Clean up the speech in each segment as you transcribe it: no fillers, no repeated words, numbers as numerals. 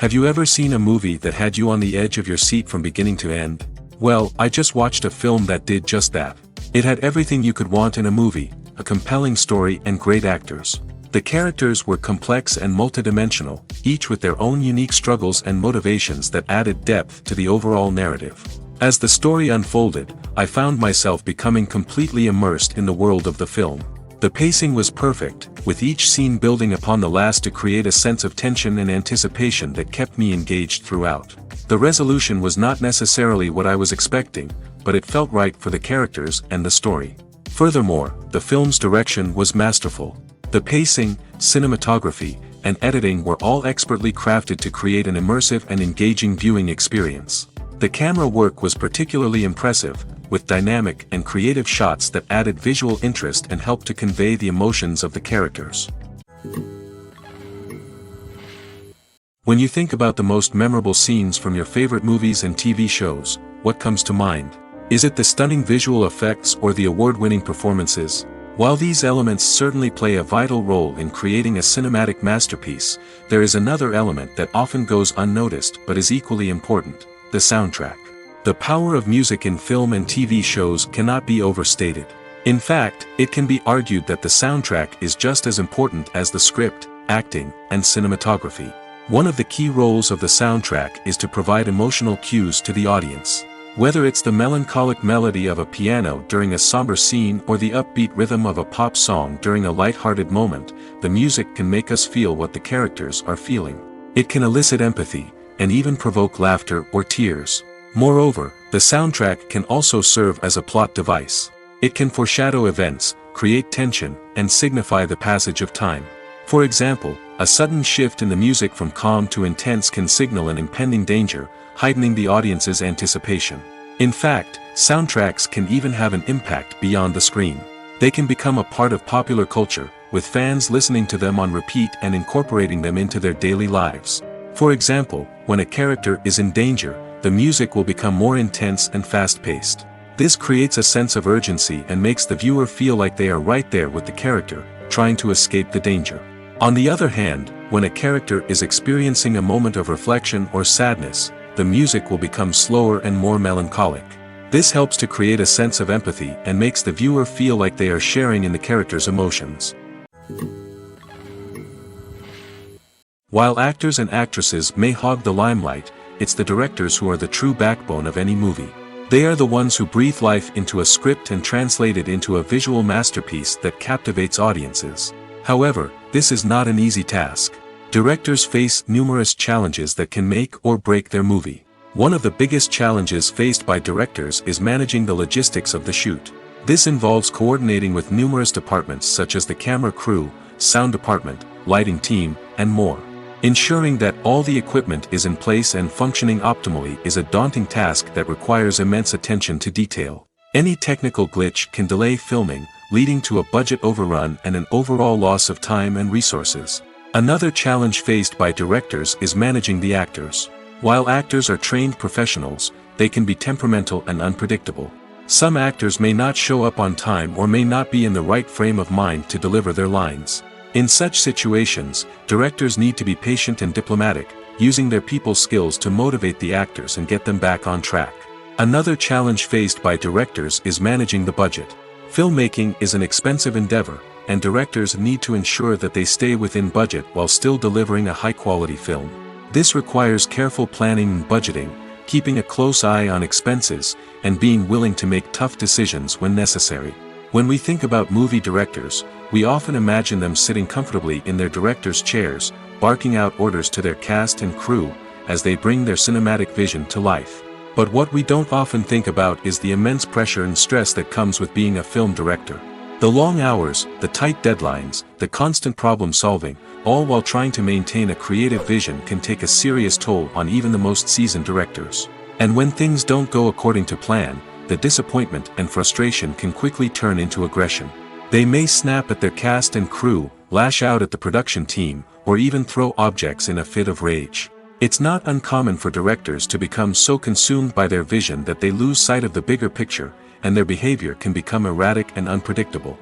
Have you ever seen a movie that had you on the edge of your seat from beginning to end? Well, I just watched a film that did just that. It had everything you could want in a movie, a compelling story and great actors. The characters were complex and multidimensional, each with their own unique struggles and motivations that added depth to the overall narrative. As the story unfolded, I found myself becoming completely immersed in the world of the film. The pacing was perfect, with each scene building upon the last to create a sense of tension and anticipation that kept me engaged throughout. The resolution was not necessarily what I was expecting, but it felt right for the characters and the story. Furthermore, the film's direction was masterful. The pacing, cinematography, and editing were all expertly crafted to create an immersive and engaging viewing experience. The camera work was particularly impressive, with dynamic and creative shots that added visual interest and helped to convey the emotions of the characters. When you think about the most memorable scenes from your favorite movies and TV shows, what comes to mind? Is it the stunning visual effects or the award-winning performances? While these elements certainly play a vital role in creating a cinematic masterpiece, there is another element that often goes unnoticed but is equally important: the soundtrack. The power of music in film and TV shows cannot be overstated. In fact, it can be argued that the soundtrack is just as important as the script, acting, and cinematography. One of the key roles of the soundtrack is to provide emotional cues to the audience. Whether it's the melancholic melody of a piano during a somber scene or the upbeat rhythm of a pop song during a light-hearted moment, the music can make us feel what the characters are feeling. It can elicit empathy, and even provoke laughter or tears. Moreover, the soundtrack can also serve as a plot device. It can foreshadow events, create tension, and signify the passage of time. For example, a sudden shift in the music from calm to intense can signal an impending danger, heightening the audience's anticipation. In fact, soundtracks can even have an impact beyond the screen. They can become a part of popular culture, with fans listening to them on repeat and incorporating them into their daily lives. For example, when a character is in danger, the music will become more intense and fast-paced. This creates a sense of urgency and makes the viewer feel like they are right there with the character, trying to escape the danger. On the other hand, when a character is experiencing a moment of reflection or sadness, the music will become slower and more melancholic. This helps to create a sense of empathy and makes the viewer feel like they are sharing in the character's emotions. While actors and actresses may hog the limelight, it's the directors who are the true backbone of any movie. They are the ones who breathe life into a script and translate it into a visual masterpiece that captivates audiences. However, this is not an easy task. Directors face numerous challenges that can make or break their movie. One of the biggest challenges faced by directors is managing the logistics of the shoot. This involves coordinating with numerous departments such as the camera crew, sound department, lighting team, and more. Ensuring that all the equipment is in place and functioning optimally is a daunting task that requires immense attention to detail. Any technical glitch can delay filming, leading to a budget overrun and an overall loss of time and resources. Another challenge faced by directors is managing the actors. While actors are trained professionals, they can be temperamental and unpredictable. Some actors may not show up on time or may not be in the right frame of mind to deliver their lines. In such situations, directors need to be patient and diplomatic, using their people skills to motivate the actors and get them back on track. Another challenge faced by directors is managing the budget. Filmmaking is an expensive endeavor, and directors need to ensure that they stay within budget while still delivering a high-quality film. This requires careful planning and budgeting, keeping a close eye on expenses, and being willing to make tough decisions when necessary. When we think about movie directors, we often imagine them sitting comfortably in their director's chairs, barking out orders to their cast and crew, as they bring their cinematic vision to life. But what we don't often think about is the immense pressure and stress that comes with being a film director. The long hours, the tight deadlines, the constant problem solving, all while trying to maintain a creative vision can take a serious toll on even the most seasoned directors. And when things don't go according to plan, the disappointment and frustration can quickly turn into aggression. They may snap at their cast and crew, lash out at the production team, or even throw objects in a fit of rage. It's not uncommon for directors to become so consumed by their vision that they lose sight of the bigger picture, and their behavior can become erratic and unpredictable.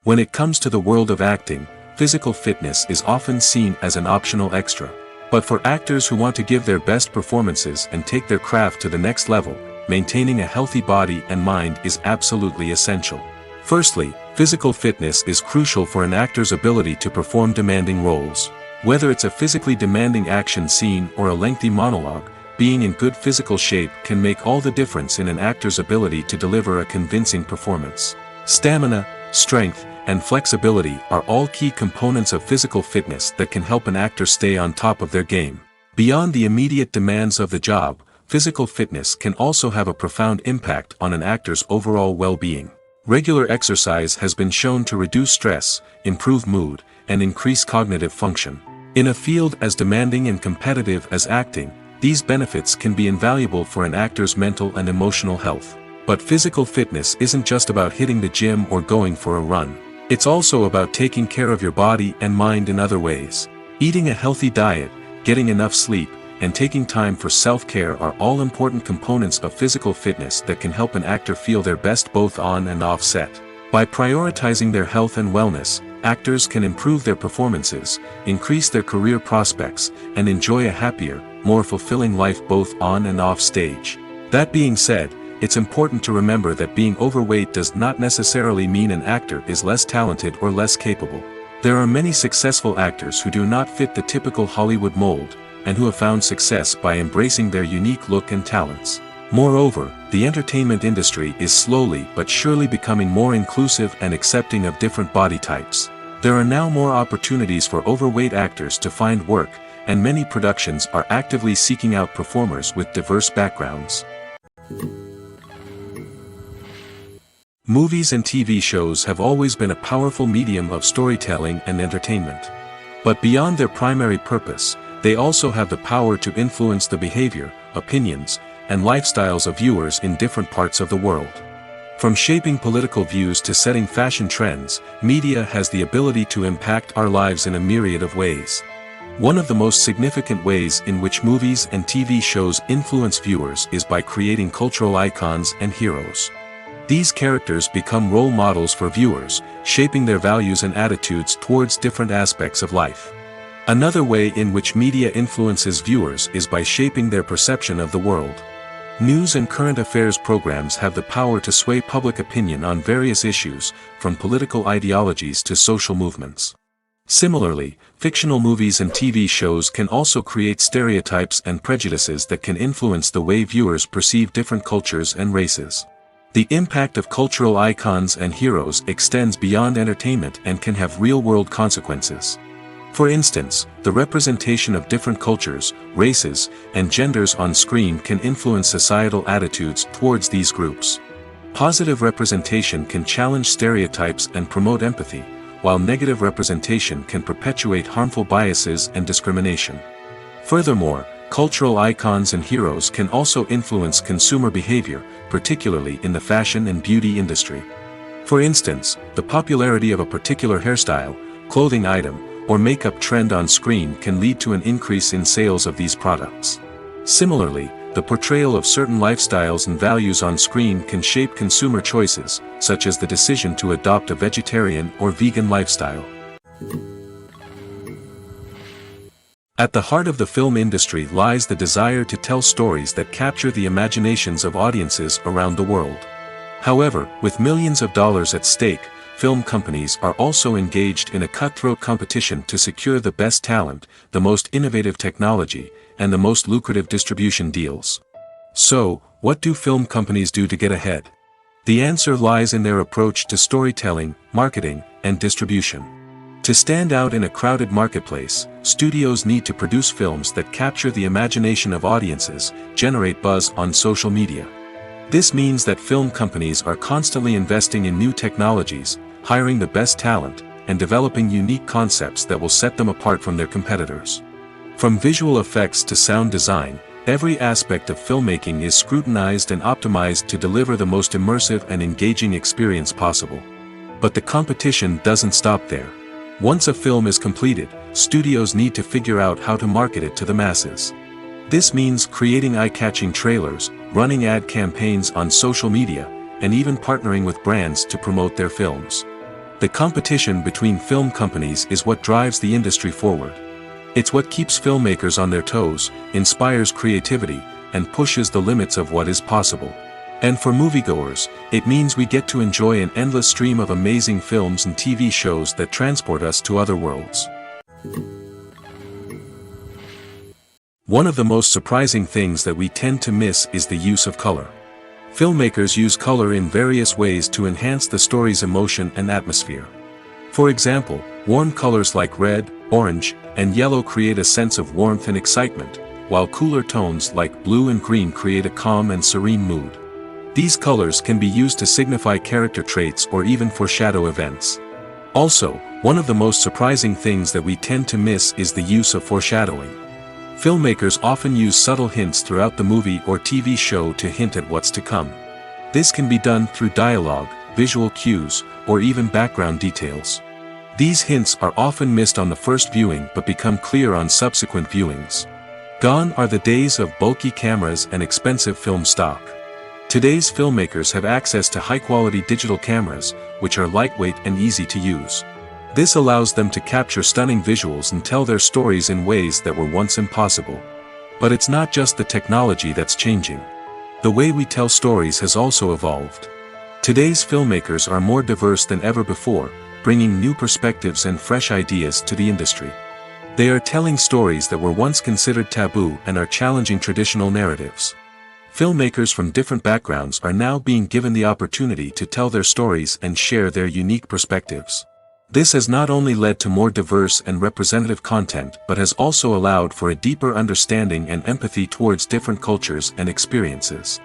When it comes to the world of acting, physical fitness is often seen as an optional extra. But for actors who want to give their best performances and take their craft to the next level, maintaining a healthy body and mind is absolutely essential. Firstly, physical fitness is crucial for an actor's ability to perform demanding roles. Whether it's a physically demanding action scene or a lengthy monologue, being in good physical shape can make all the difference in an actor's ability to deliver a convincing performance. Stamina, strength, and flexibility are all key components of physical fitness that can help an actor stay on top of their game. Beyond the immediate demands of the job, physical fitness can also have a profound impact on an actor's overall well-being. Regular exercise has been shown to reduce stress, improve mood, and increase cognitive function. In a field as demanding and competitive as acting, these benefits can be invaluable for an actor's mental and emotional health. But physical fitness isn't just about hitting the gym or going for a run. It's also about taking care of your body and mind in other ways. Eating a healthy diet, getting enough sleep, and taking time for self-care are all important components of physical fitness that can help an actor feel their best both on and off set. By prioritizing their health and wellness, actors can improve their performances, increase their career prospects, and enjoy a happier, more fulfilling life both on and off stage. That being said, it's important to remember that being overweight does not necessarily mean an actor is less talented or less capable. There are many successful actors who do not fit the typical Hollywood mold, and who have found success by embracing their unique look and talents. Moreover, the entertainment industry is slowly but surely becoming more inclusive and accepting of different body types. There are now more opportunities for overweight actors to find work, and many productions are actively seeking out performers with diverse backgrounds. Movies and TV shows have always been a powerful medium of storytelling and entertainment. But beyond their primary purpose, they also have the power to influence the behavior, opinions, and lifestyles of viewers in different parts of the world. From shaping political views to setting fashion trends, media has the ability to impact our lives in a myriad of ways. One of the most significant ways in which movies and TV shows influence viewers is by creating cultural icons and heroes. These characters become role models for viewers, shaping their values and attitudes towards different aspects of life. Another way in which media influences viewers is by shaping their perception of the world. News and current affairs programs have the power to sway public opinion on various issues, from political ideologies to social movements. Similarly, fictional movies and TV shows can also create stereotypes and prejudices that can influence the way viewers perceive different cultures and races. The impact of cultural icons and heroes extends beyond entertainment and can have real-world consequences. For instance, the representation of different cultures, races, and genders on screen can influence societal attitudes towards these groups. Positive representation can challenge stereotypes and promote empathy, while negative representation can perpetuate harmful biases and discrimination. Furthermore, cultural icons and heroes can also influence consumer behavior, particularly in the fashion and beauty industry. For instance, the popularity of a particular hairstyle, clothing item, or makeup trend on screen can lead to an increase in sales of these products. Similarly, the portrayal of certain lifestyles and values on screen can shape consumer choices, such as the decision to adopt a vegetarian or vegan lifestyle. At the heart of the film industry lies the desire to tell stories that capture the imaginations of audiences around the world. However, with millions of dollars at stake, film companies are also engaged in a cutthroat competition to secure the best talent, the most innovative technology, and the most lucrative distribution deals. So, what do film companies do to get ahead? The answer lies in their approach to storytelling, marketing, and distribution. To stand out in a crowded marketplace, studios need to produce films that capture the imagination of audiences, generate buzz on social media. This means that film companies are constantly investing in new technologies, hiring the best talent, and developing unique concepts that will set them apart from their competitors. From visual effects to sound design, every aspect of filmmaking is scrutinized and optimized to deliver the most immersive and engaging experience possible. But the competition doesn't stop there. Once a film is completed, studios need to figure out how to market it to the masses. This means creating eye-catching trailers, running ad campaigns on social media, and even partnering with brands to promote their films. The competition between film companies is what drives the industry forward. It's what keeps filmmakers on their toes, inspires creativity, and pushes the limits of what is possible. And for moviegoers, it means we get to enjoy an endless stream of amazing films and TV shows that transport us to other worlds. One of the most surprising things that we tend to miss is the use of color. Filmmakers use color in various ways to enhance the story's emotion and atmosphere. For example, warm colors like red, orange, and yellow create a sense of warmth and excitement, while cooler tones like blue and green create a calm and serene mood. These colors can be used to signify character traits or even foreshadow events. Also, one of the most surprising things that we tend to miss is the use of foreshadowing. Filmmakers often use subtle hints throughout the movie or TV show to hint at what's to come. This can be done through dialogue, visual cues, or even background details. These hints are often missed on the first viewing but become clear on subsequent viewings. Gone are the days of bulky cameras and expensive film stock. Today's filmmakers have access to high-quality digital cameras, which are lightweight and easy to use. This allows them to capture stunning visuals and tell their stories in ways that were once impossible. But it's not just the technology that's changing. The way we tell stories has also evolved. Today's filmmakers are more diverse than ever before, bringing new perspectives and fresh ideas to the industry. They are telling stories that were once considered taboo and are challenging traditional narratives. Filmmakers from different backgrounds are now being given the opportunity to tell their stories and share their unique perspectives. This has not only led to more diverse and representative content but has also allowed for a deeper understanding and empathy towards different cultures and experiences.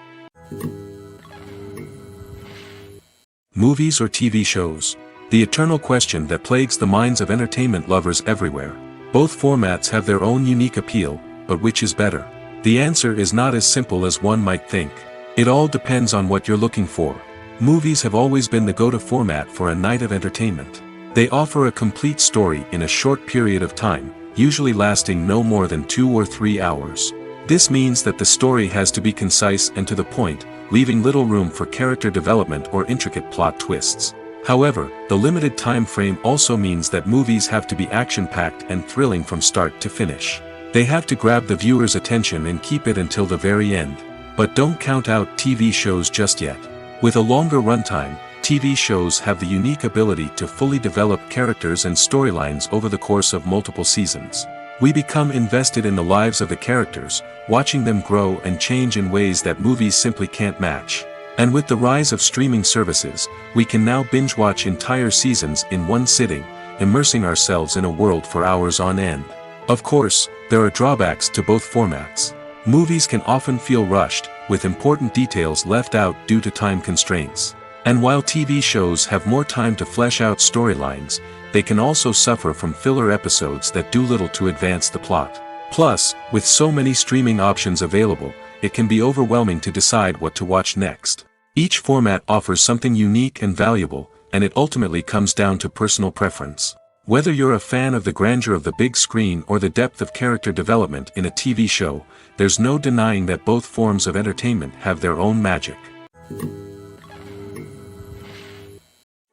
Movies or TV shows? The eternal question that plagues the minds of entertainment lovers everywhere. Both formats have their own unique appeal, but which is better? The answer is not as simple as one might think. It all depends on what you're looking for. Movies have always been the go-to format for a night of entertainment. They offer a complete story in a short period of time, usually lasting no more than 2 or 3 hours. This means that the story has to be concise and to the point, leaving little room for character development or intricate plot twists. However, the limited time frame also means that movies have to be action-packed and thrilling from start to finish. They have to grab the viewer's attention and keep it until the very end. But don't count out TV shows just yet. With a longer runtime, TV shows have the unique ability to fully develop characters and storylines over the course of multiple seasons. We become invested in the lives of the characters, watching them grow and change in ways that movies simply can't match. And with the rise of streaming services, we can now binge-watch entire seasons in one sitting, immersing ourselves in a world for hours on end. Of course, there are drawbacks to both formats. Movies can often feel rushed, with important details left out due to time constraints. And while TV shows have more time to flesh out storylines, they can also suffer from filler episodes that do little to advance the plot. Plus, with so many streaming options available, it can be overwhelming to decide what to watch next. Each format offers something unique and valuable, and it ultimately comes down to personal preference. Whether you're a fan of the grandeur of the big screen or the depth of character development in a TV show, there's no denying that both forms of entertainment have their own magic.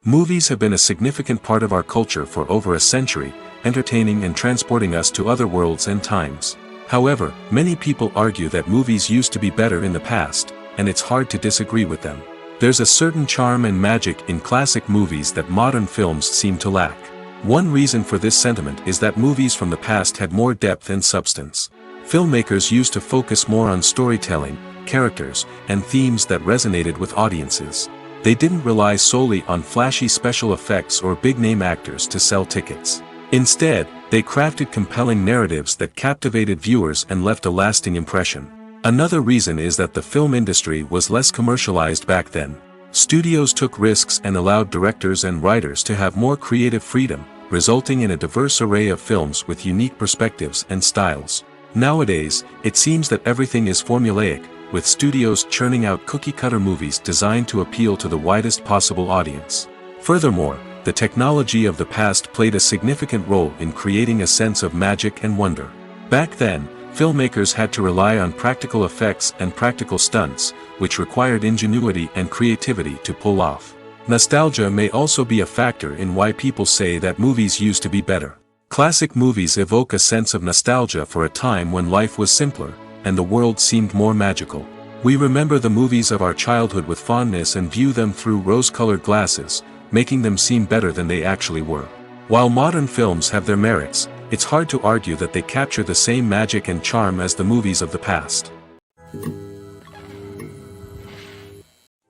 Movies have been a significant part of our culture for over a century, entertaining and transporting us to other worlds and times. However, many people argue that movies used to be better in the past, and it's hard to disagree with them. There's a certain charm and magic in classic movies that modern films seem to lack. One reason for this sentiment is that movies from the past had more depth and substance. Filmmakers used to focus more on storytelling, characters, and themes that resonated with audiences. They didn't rely solely on flashy special effects or big-name actors to sell tickets. Instead, they crafted compelling narratives that captivated viewers and left a lasting impression. Another reason is that the film industry was less commercialized back then. Studios took risks and allowed directors and writers to have more creative freedom, resulting in a diverse array of films with unique perspectives and styles. Nowadays, it seems that everything is formulaic, with studios churning out cookie-cutter movies designed to appeal to the widest possible audience. Furthermore, the technology of the past played a significant role in creating a sense of magic and wonder. Back then, filmmakers had to rely on practical effects and practical stunts, which required ingenuity and creativity to pull off. Nostalgia may also be a factor in why people say that movies used to be better. Classic movies evoke a sense of nostalgia for a time when life was simpler, and the world seemed more magical. We remember the movies of our childhood with fondness and view them through rose-colored glasses, making them seem better than they actually were. While modern films have their merits, it's hard to argue that they capture the same magic and charm as the movies of the past.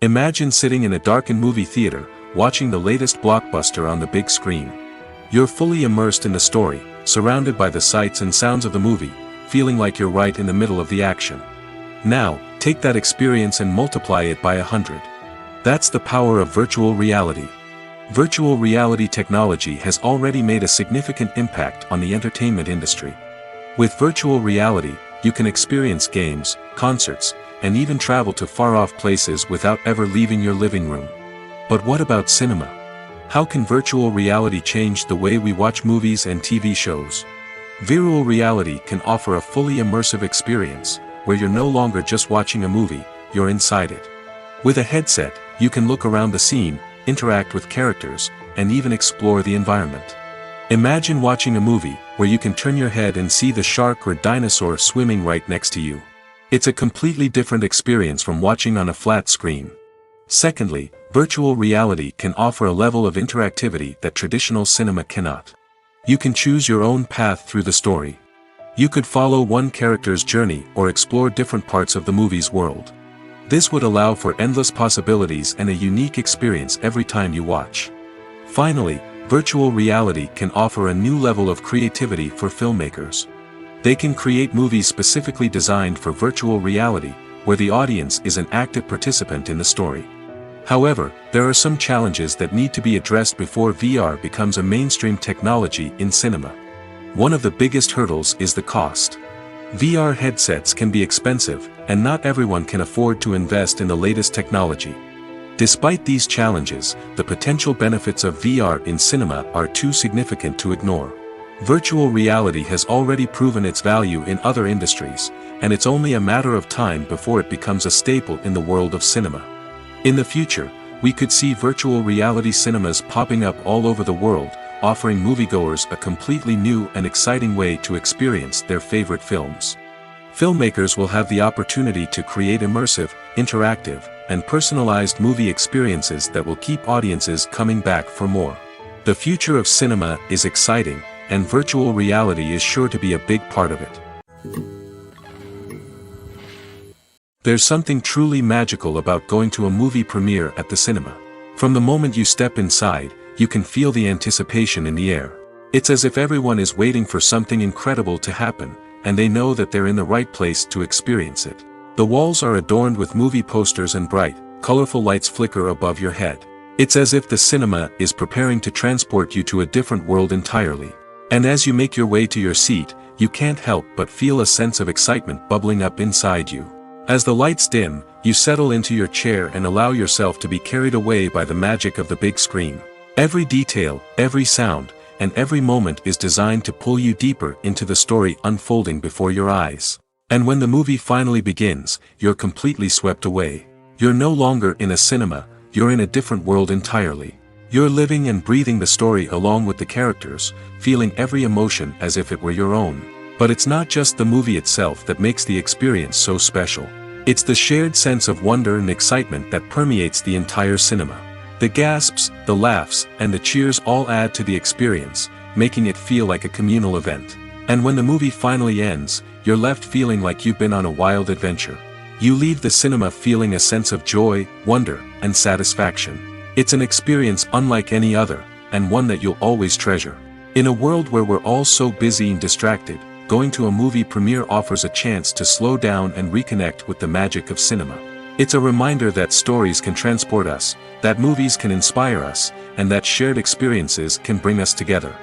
Imagine sitting in a darkened movie theater, watching the latest blockbuster on the big screen. You're fully immersed in the story, surrounded by the sights and sounds of the movie, feeling like you're right in the middle of the action. Now, take that experience and multiply it by 100. That's the power of virtual reality. Virtual reality technology has already made a significant impact on the entertainment industry. With virtual reality, you can experience games, concerts, and even travel to far-off places without ever leaving your living room. But what about cinema? How can virtual reality change the way we watch movies and TV shows? Virtual reality can offer a fully immersive experience, where you're no longer just watching a movie, you're inside it. With a headset, you can look around the scene, interact with characters, and even explore the environment. Imagine watching a movie where you can turn your head and see the shark or dinosaur swimming right next to you. It's a completely different experience from watching on a flat screen. Secondly, virtual reality can offer a level of interactivity that traditional cinema cannot. You can choose your own path through the story. You could follow one character's journey or explore different parts of the movie's world. This would allow for endless possibilities and a unique experience every time you watch. Finally, virtual reality can offer a new level of creativity for filmmakers. They can create movies specifically designed for virtual reality, where the audience is an active participant in the story. However, there are some challenges that need to be addressed before VR becomes a mainstream technology in cinema. One of the biggest hurdles is the cost. VR headsets can be expensive, and not everyone can afford to invest in the latest technology. Despite these challenges, the potential benefits of VR in cinema are too significant to ignore. Virtual reality has already proven its value in other industries, and it's only a matter of time before it becomes a staple in the world of cinema. In the future, we could see virtual reality cinemas popping up all over the world, offering moviegoers a completely new and exciting way to experience their favorite films. Filmmakers will have the opportunity to create immersive, interactive, and personalized movie experiences that will keep audiences coming back for more. The future of cinema is exciting, and virtual reality is sure to be a big part of it. There's something truly magical about going to a movie premiere at the cinema. From the moment you step inside, you can feel the anticipation in the air. It's as if everyone is waiting for something incredible to happen, and they know that they're in the right place to experience it. The walls are adorned with movie posters and bright, colorful lights flicker above your head. It's as if the cinema is preparing to transport you to a different world entirely. And as you make your way to your seat, you can't help but feel a sense of excitement bubbling up inside you. As the lights dim, you settle into your chair and allow yourself to be carried away by the magic of the big screen. Every detail, every sound, and every moment is designed to pull you deeper into the story unfolding before your eyes. And when the movie finally begins, you're completely swept away. You're no longer in a cinema, you're in a different world entirely. You're living and breathing the story along with the characters, feeling every emotion as if it were your own. But it's not just the movie itself that makes the experience so special. It's the shared sense of wonder and excitement that permeates the entire cinema. The gasps, the laughs, and the cheers all add to the experience, making it feel like a communal event. And when the movie finally ends, you're left feeling like you've been on a wild adventure. You leave the cinema feeling a sense of joy, wonder, and satisfaction. It's an experience unlike any other, and one that you'll always treasure. In a world where we're all so busy and distracted, going to a movie premiere offers a chance to slow down and reconnect with the magic of cinema. It's a reminder that stories can transport us, that movies can inspire us, and that shared experiences can bring us together.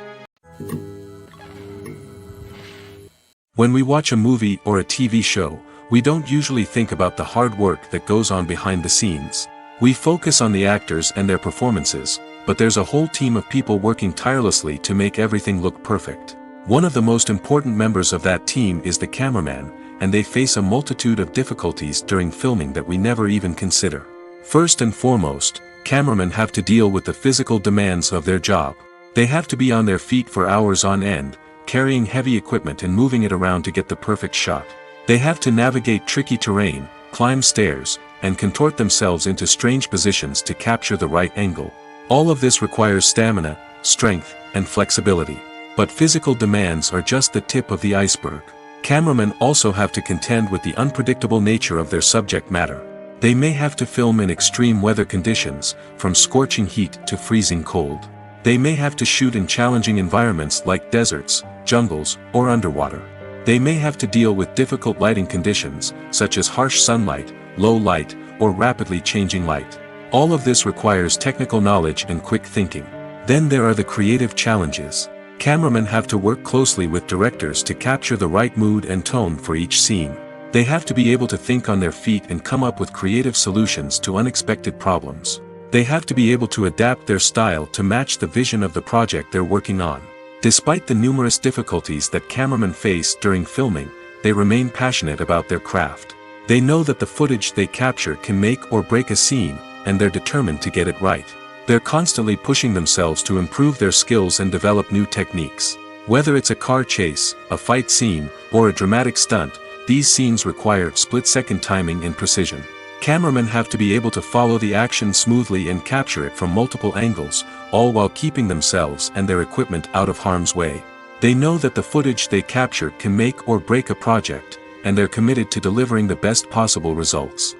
When we watch a movie or a TV show, we don't usually think about the hard work that goes on behind the scenes. We focus on the actors and their performances, but there's a whole team of people working tirelessly to make everything look perfect. One of the most important members of that team is the cameraman, and they face a multitude of difficulties during filming that we never even consider. First and foremost, cameramen have to deal with the physical demands of their job. They have to be on their feet for hours on end, carrying heavy equipment and moving it around to get the perfect shot. They have to navigate tricky terrain, climb stairs, and contort themselves into strange positions to capture the right angle. All of this requires stamina, strength, and flexibility. But physical demands are just the tip of the iceberg. Cameramen also have to contend with the unpredictable nature of their subject matter. They may have to film in extreme weather conditions, from scorching heat to freezing cold. They may have to shoot in challenging environments like deserts, jungles, or underwater. They may have to deal with difficult lighting conditions, such as harsh sunlight, low light, or rapidly changing light. All of this requires technical knowledge and quick thinking. Then there are the creative challenges. Cameramen have to work closely with directors to capture the right mood and tone for each scene. They have to be able to think on their feet and come up with creative solutions to unexpected problems. They have to be able to adapt their style to match the vision of the project they're working on. Despite the numerous difficulties that cameramen face during filming, they remain passionate about their craft. They know that the footage they capture can make or break a scene, and they're determined to get it right. They're constantly pushing themselves to improve their skills and develop new techniques. Whether it's a car chase, a fight scene, or a dramatic stunt, these scenes require split-second timing and precision. Cameramen have to be able to follow the action smoothly and capture it from multiple angles, all while keeping themselves and their equipment out of harm's way. They know that the footage they capture can make or break a project, and they're committed to delivering the best possible results.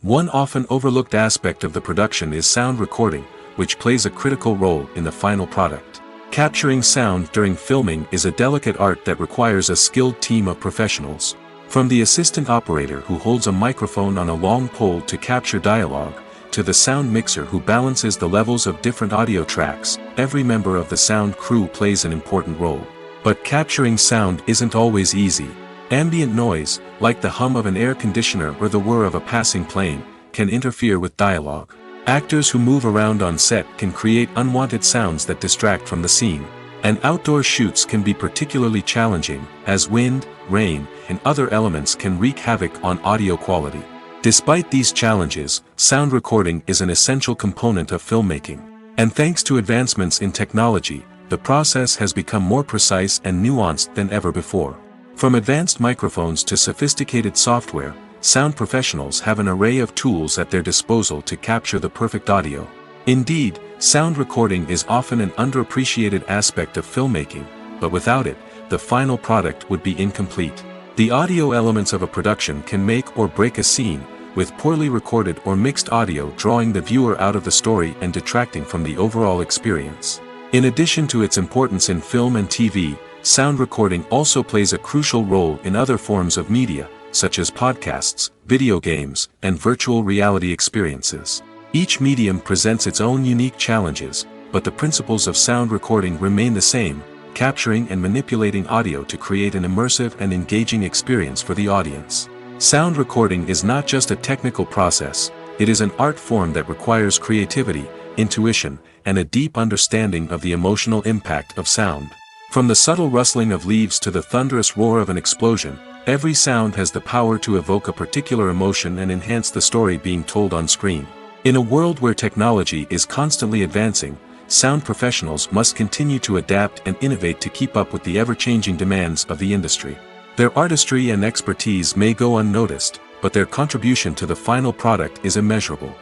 One often overlooked aspect of the production is sound recording, which plays a critical role in the final product. Capturing sound during filming is a delicate art that requires a skilled team of professionals. From the assistant operator who holds a microphone on a long pole to capture dialogue, to the sound mixer who balances the levels of different audio tracks, every member of the sound crew plays an important role. But capturing sound isn't always easy. Ambient noise, like the hum of an air conditioner or the whir of a passing plane, can interfere with dialogue. Actors who move around on set can create unwanted sounds that distract from the scene. And outdoor shoots can be particularly challenging, as wind, rain, and other elements can wreak havoc on audio quality. Despite these challenges, sound recording is an essential component of filmmaking. And thanks to advancements in technology, the process has become more precise and nuanced than ever before. From advanced microphones to sophisticated software, sound professionals have an array of tools at their disposal to capture the perfect audio. Indeed, sound recording is often an underappreciated aspect of filmmaking, but without it, the final product would be incomplete. The audio elements of a production can make or break a scene, with poorly recorded or mixed audio drawing the viewer out of the story and detracting from the overall experience. In addition to its importance in film and TV, sound recording also plays a crucial role in other forms of media, such as podcasts, video games, and virtual reality experiences. Each medium presents its own unique challenges, but the principles of sound recording remain the same, capturing and manipulating audio to create an immersive and engaging experience for the audience. Sound recording is not just a technical process, it is an art form that requires creativity, intuition, and a deep understanding of the emotional impact of sound. From the subtle rustling of leaves to the thunderous roar of an explosion, every sound has the power to evoke a particular emotion and enhance the story being told on screen. In a world where technology is constantly advancing, sound professionals must continue to adapt and innovate to keep up with the ever-changing demands of the industry. Their artistry and expertise may go unnoticed, but their contribution to the final product is immeasurable.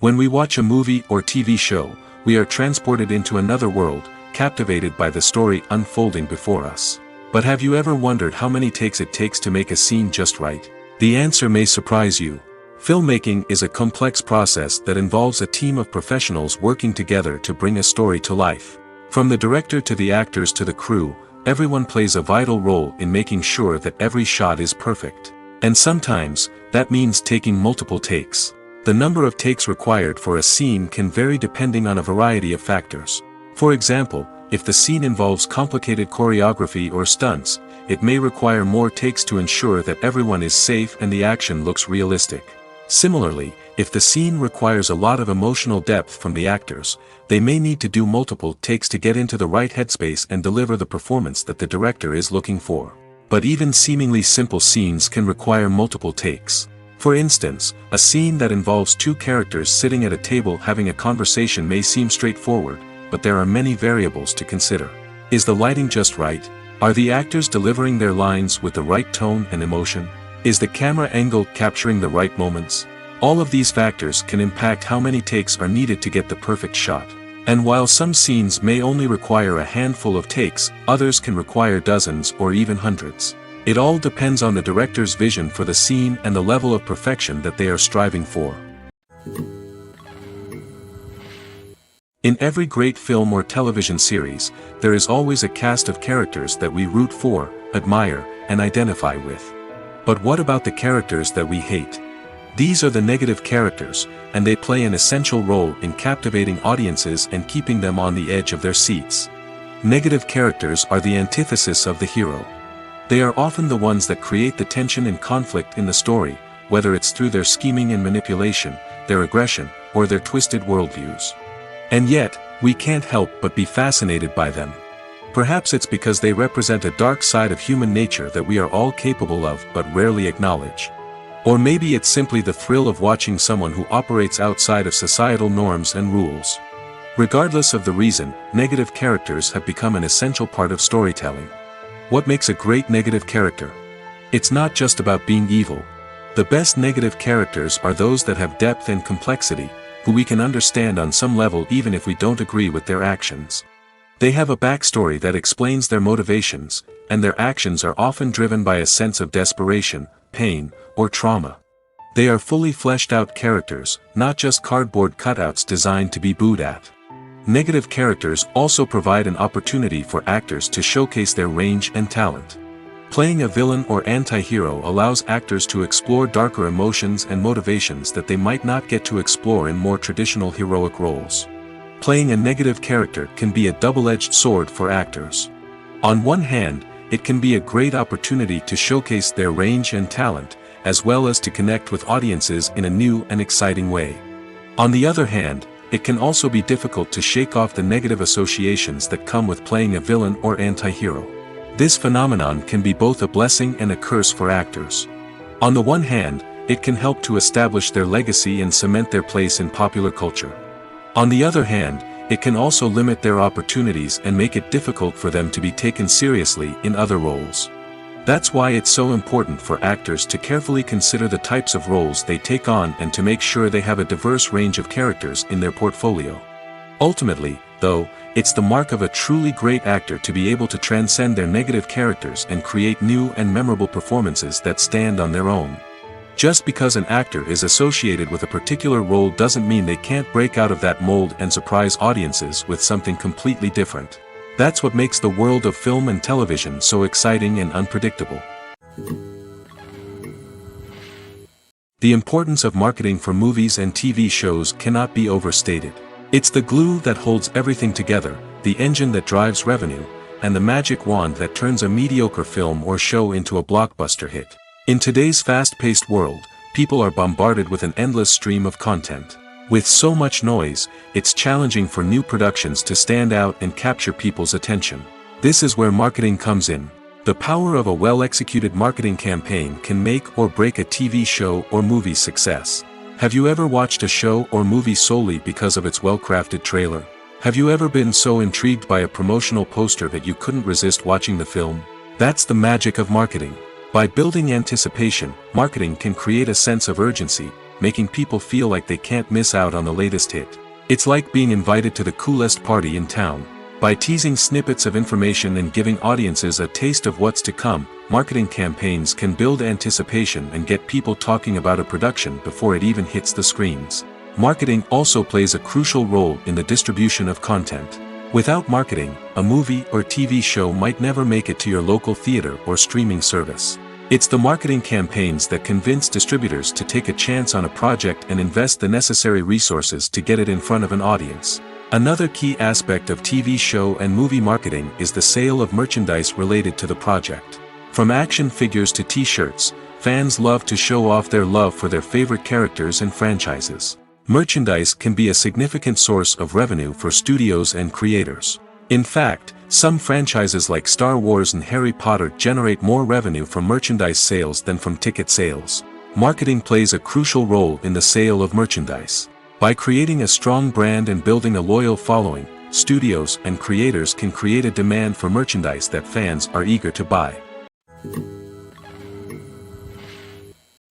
When we watch a movie or TV show, we are transported into another world, captivated by the story unfolding before us. But have you ever wondered how many takes it takes to make a scene just right? The answer may surprise you. Filmmaking is a complex process that involves a team of professionals working together to bring a story to life. From the director to the actors to the crew, everyone plays a vital role in making sure that every shot is perfect. And sometimes, that means taking multiple takes. The number of takes required for a scene can vary depending on a variety of factors. For example, if the scene involves complicated choreography or stunts, it may require more takes to ensure that everyone is safe and the action looks realistic. Similarly, if the scene requires a lot of emotional depth from the actors, they may need to do multiple takes to get into the right headspace and deliver the performance that the director is looking for. But even seemingly simple scenes can require multiple takes. For instance, a scene that involves two characters sitting at a table having a conversation may seem straightforward, but there are many variables to consider. Is the lighting just right? Are the actors delivering their lines with the right tone and emotion? Is the camera angle capturing the right moments? All of these factors can impact how many takes are needed to get the perfect shot. And while some scenes may only require a handful of takes, others can require dozens or even hundreds. It all depends on the director's vision for the scene and the level of perfection that they are striving for. In every great film or television series, there is always a cast of characters that we root for, admire, and identify with. But what about the characters that we hate? These are the negative characters, and they play an essential role in captivating audiences and keeping them on the edge of their seats. Negative characters are the antithesis of the hero. They are often the ones that create the tension and conflict in the story, whether it's through their scheming and manipulation, their aggression, or their twisted worldviews. And yet, we can't help but be fascinated by them. Perhaps it's because they represent a dark side of human nature that we are all capable of but rarely acknowledge. Or maybe it's simply the thrill of watching someone who operates outside of societal norms and rules. Regardless of the reason, negative characters have become an essential part of storytelling. What makes a great negative character? It's not just about being evil. The best negative characters are those that have depth and complexity, who we can understand on some level even if we don't agree with their actions. They have a backstory that explains their motivations, and their actions are often driven by a sense of desperation, pain, or trauma. They are fully fleshed out characters, not just cardboard cutouts designed to be booed at. Negative characters also provide an opportunity for actors to showcase their range and talent. Playing a villain or anti-hero allows actors to explore darker emotions and motivations that they might not get to explore in more traditional heroic roles. Playing a negative character can be a double-edged sword for actors. On one hand, it can be a great opportunity to showcase their range and talent, as well as to connect with audiences in a new and exciting way. On the other hand, it can also be difficult to shake off the negative associations that come with playing a villain or anti-hero. This phenomenon can be both a blessing and a curse for actors. On the one hand, it can help to establish their legacy and cement their place in popular culture. On the other hand, it can also limit their opportunities and make it difficult for them to be taken seriously in other roles. That's why it's so important for actors to carefully consider the types of roles they take on and to make sure they have a diverse range of characters in their portfolio. Ultimately, though, it's the mark of a truly great actor to be able to transcend their negative characters and create new and memorable performances that stand on their own. Just because an actor is associated with a particular role doesn't mean they can't break out of that mold and surprise audiences with something completely different. That's what makes the world of film and television so exciting and unpredictable. The importance of marketing for movies and TV shows cannot be overstated. It's the glue that holds everything together, the engine that drives revenue, and the magic wand that turns a mediocre film or show into a blockbuster hit. In today's fast-paced world, people are bombarded with an endless stream of content. With so much noise, it's challenging for new productions to stand out and capture people's attention. This is where marketing comes in. The power of a well-executed marketing campaign can make or break a TV show or movie's success. Have you ever watched a show or movie solely because of its well-crafted trailer? Have you ever been so intrigued by a promotional poster that you couldn't resist watching the film? That's the magic of marketing. By building anticipation, marketing can create a sense of urgency, making people feel like they can't miss out on the latest hit. It's like being invited to the coolest party in town. By teasing snippets of information and giving audiences a taste of what's to come, marketing campaigns can build anticipation and get people talking about a production before it even hits the screens. Marketing also plays a crucial role in the distribution of content. Without marketing, a movie or TV show might never make it to your local theater or streaming service. It's the marketing campaigns that convince distributors to take a chance on a project and invest the necessary resources to get it in front of an audience. Another key aspect of TV show and movie marketing is the sale of merchandise related to the project. From action figures to t-shirts, fans love to show off their love for their favorite characters and franchises. Merchandise can be a significant source of revenue for studios and creators. In fact, some franchises like Star Wars and Harry Potter generate more revenue from merchandise sales than from ticket sales. Marketing plays a crucial role in the sale of merchandise. By creating a strong brand and building a loyal following, studios and creators can create a demand for merchandise that fans are eager to buy.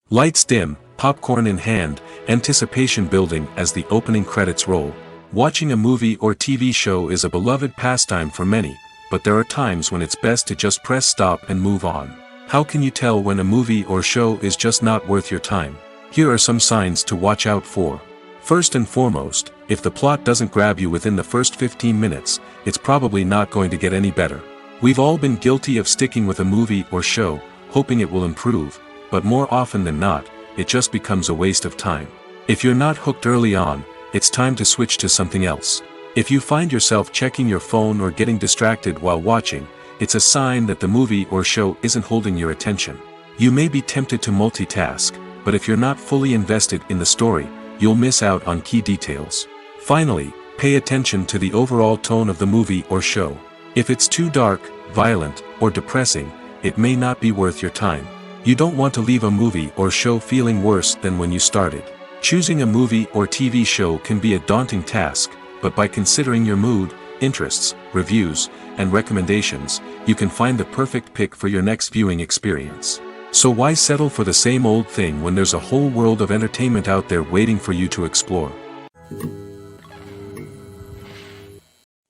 Lights dim, popcorn in hand, anticipation building as the opening credits roll. Watching a movie or TV show is a beloved pastime for many, but there are times when it's best to just press stop and move on. How can you tell when a movie or show is just not worth your time? Here are some signs to watch out for. First and foremost, if the plot doesn't grab you within the first 15 minutes, it's probably not going to get any better. We've all been guilty of sticking with a movie or show, hoping it will improve, but more often than not, it just becomes a waste of time. If you're not hooked early on, it's time to switch to something else. If you find yourself checking your phone or getting distracted while watching, it's a sign that the movie or show isn't holding your attention. You may be tempted to multitask, but if you're not fully invested in the story, you'll miss out on key details. Finally, pay attention to the overall tone of the movie or show. If it's too dark, violent, or depressing, it may not be worth your time. You don't want to leave a movie or show feeling worse than when you started. Choosing a movie or TV show can be a daunting task, but by considering your mood, interests, reviews, and recommendations, you can find the perfect pick for your next viewing experience. So why settle for the same old thing when there's a whole world of entertainment out there waiting for you to explore?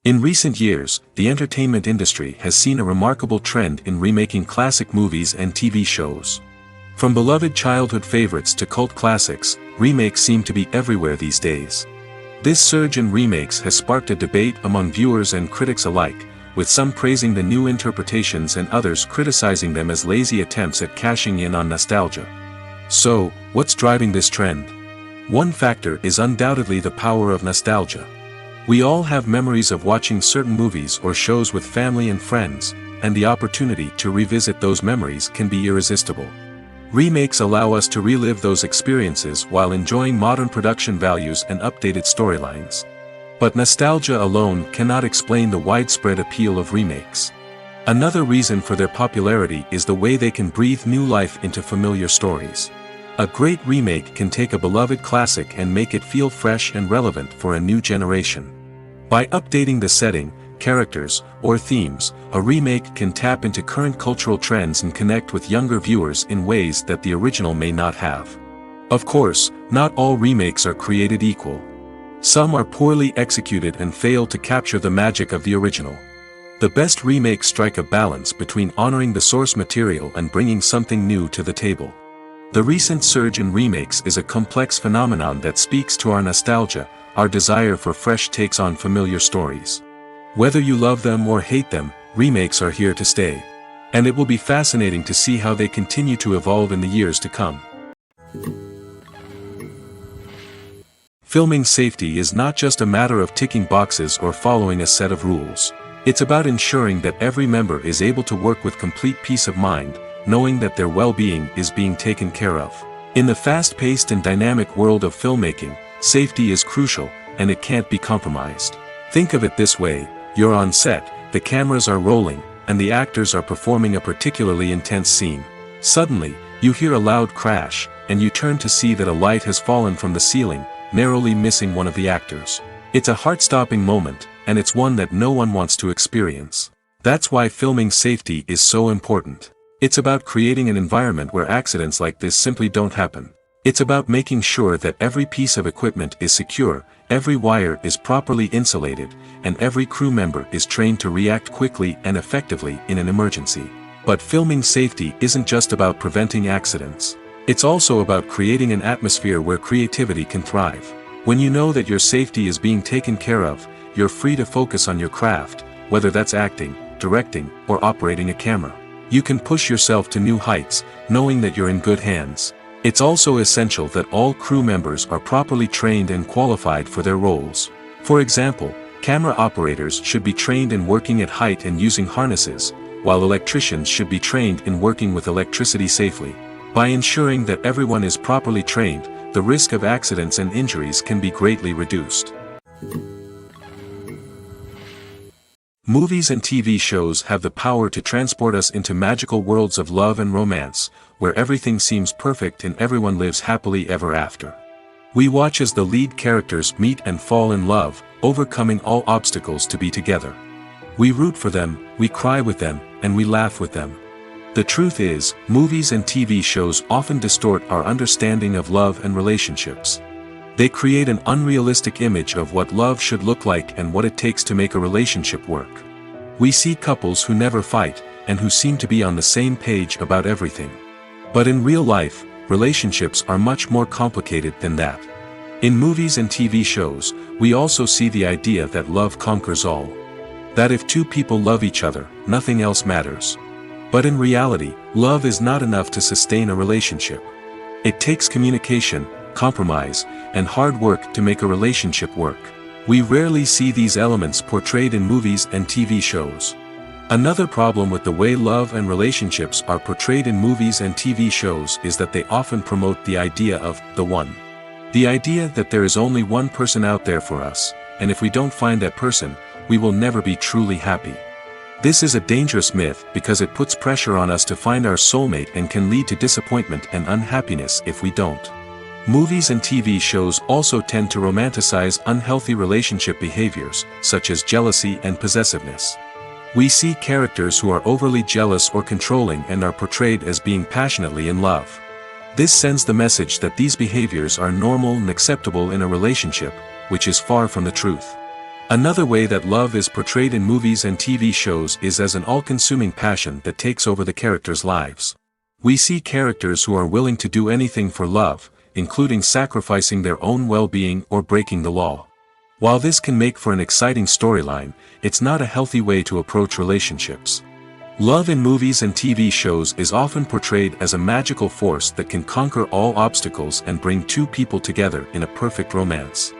In recent years, the entertainment industry has seen a remarkable trend in remaking classic movies and TV shows. From beloved childhood favorites to cult classics, remakes seem to be everywhere these days. This surge in remakes has sparked a debate among viewers and critics alike, with some praising the new interpretations and others criticizing them as lazy attempts at cashing in on nostalgia. So, what's driving this trend? One factor is undoubtedly the power of nostalgia. We all have memories of watching certain movies or shows with family and friends, and the opportunity to revisit those memories can be irresistible. Remakes allow us to relive those experiences while enjoying modern production values and updated storylines. But nostalgia alone cannot explain the widespread appeal of remakes. Another reason for their popularity is the way they can breathe new life into familiar stories. A great remake can take a beloved classic and make it feel fresh and relevant for a new generation. By updating the setting, characters, or themes, a remake can tap into current cultural trends and connect with younger viewers in ways that the original may not have. Of course, not all remakes are created equal. Some are poorly executed and fail to capture the magic of the original. The best remakes strike a balance between honoring the source material and bringing something new to the table. The recent surge in remakes is a complex phenomenon that speaks to our nostalgia, our desire for fresh takes on familiar stories. Whether you love them or hate them, remakes are here to stay. And it will be fascinating to see how they continue to evolve in the years to come. Filming safety is not just a matter of ticking boxes or following a set of rules. It's about ensuring that every member is able to work with complete peace of mind, knowing that their well-being is being taken care of. In the fast-paced and dynamic world of filmmaking, safety is crucial, and it can't be compromised. Think of it this way: you're on set, the cameras are rolling, and the actors are performing a particularly intense scene. Suddenly, you hear a loud crash, and you turn to see that a light has fallen from the ceiling, narrowly missing one of the actors. It's a heart-stopping moment, and it's one that no one wants to experience. That's why filming safety is so important. It's about creating an environment where accidents like this simply don't happen. It's about making sure that every piece of equipment is secure, every wire is properly insulated, and every crew member is trained to react quickly and effectively in an emergency. But filming safety isn't just about preventing accidents. It's also about creating an atmosphere where creativity can thrive. When you know that your safety is being taken care of, you're free to focus on your craft, whether that's acting, directing, or operating a camera. You can push yourself to new heights, knowing that you're in good hands. It's also essential that all crew members are properly trained and qualified for their roles. For example, camera operators should be trained in working at height and using harnesses, while electricians should be trained in working with electricity safely. By ensuring that everyone is properly trained, the risk of accidents and injuries can be greatly reduced. Movies and TV shows have the power to transport us into magical worlds of love and romance, where everything seems perfect and everyone lives happily ever after. We watch as the lead characters meet and fall in love, overcoming all obstacles to be together. We root for them, we cry with them, and we laugh with them. The truth is, movies and TV shows often distort our understanding of love and relationships. They create an unrealistic image of what love should look like and what it takes to make a relationship work. We see couples who never fight, and who seem to be on the same page about everything. But in real life, relationships are much more complicated than that. In movies and TV shows, we also see the idea that love conquers all. That if two people love each other, nothing else matters. But in reality, love is not enough to sustain a relationship. It takes communication, compromise, and hard work to make a relationship work. We rarely see these elements portrayed in movies and TV shows. Another problem with the way love and relationships are portrayed in movies and TV shows is that they often promote the idea of the one. The idea that there is only one person out there for us, and if we don't find that person, we will never be truly happy. This is a dangerous myth because it puts pressure on us to find our soulmate and can lead to disappointment and unhappiness if we don't. Movies and TV shows also tend to romanticize unhealthy relationship behaviors, such as jealousy and possessiveness. We see characters who are overly jealous or controlling and are portrayed as being passionately in love. This sends the message that these behaviors are normal and acceptable in a relationship, which is far from the truth. Another way that love is portrayed in movies and TV shows is as an all-consuming passion that takes over the characters' lives. We see characters who are willing to do anything for love, including sacrificing their own well-being or breaking the law. While this can make for an exciting storyline, it's not a healthy way to approach relationships. Love in movies and TV shows is often portrayed as a magical force that can conquer all obstacles and bring two people together in a perfect romance.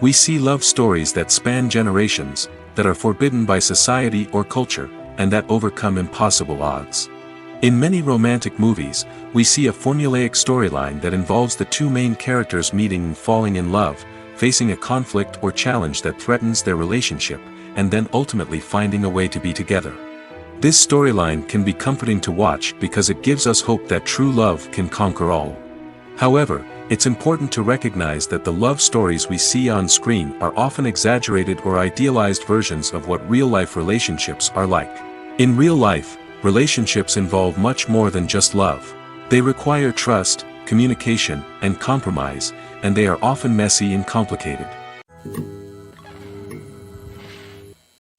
We see love stories that span generations, that are forbidden by society or culture, and that overcome impossible odds. In many romantic movies, we see a formulaic storyline that involves the two main characters meeting and falling in love, facing a conflict or challenge that threatens their relationship, and then ultimately finding a way to be together. This storyline can be comforting to watch because it gives us hope that true love can conquer all. However, it's important to recognize that the love stories we see on screen are often exaggerated or idealized versions of what real-life relationships are like. In real life, relationships involve much more than just love. They require trust, communication, and compromise, and they are often messy and complicated.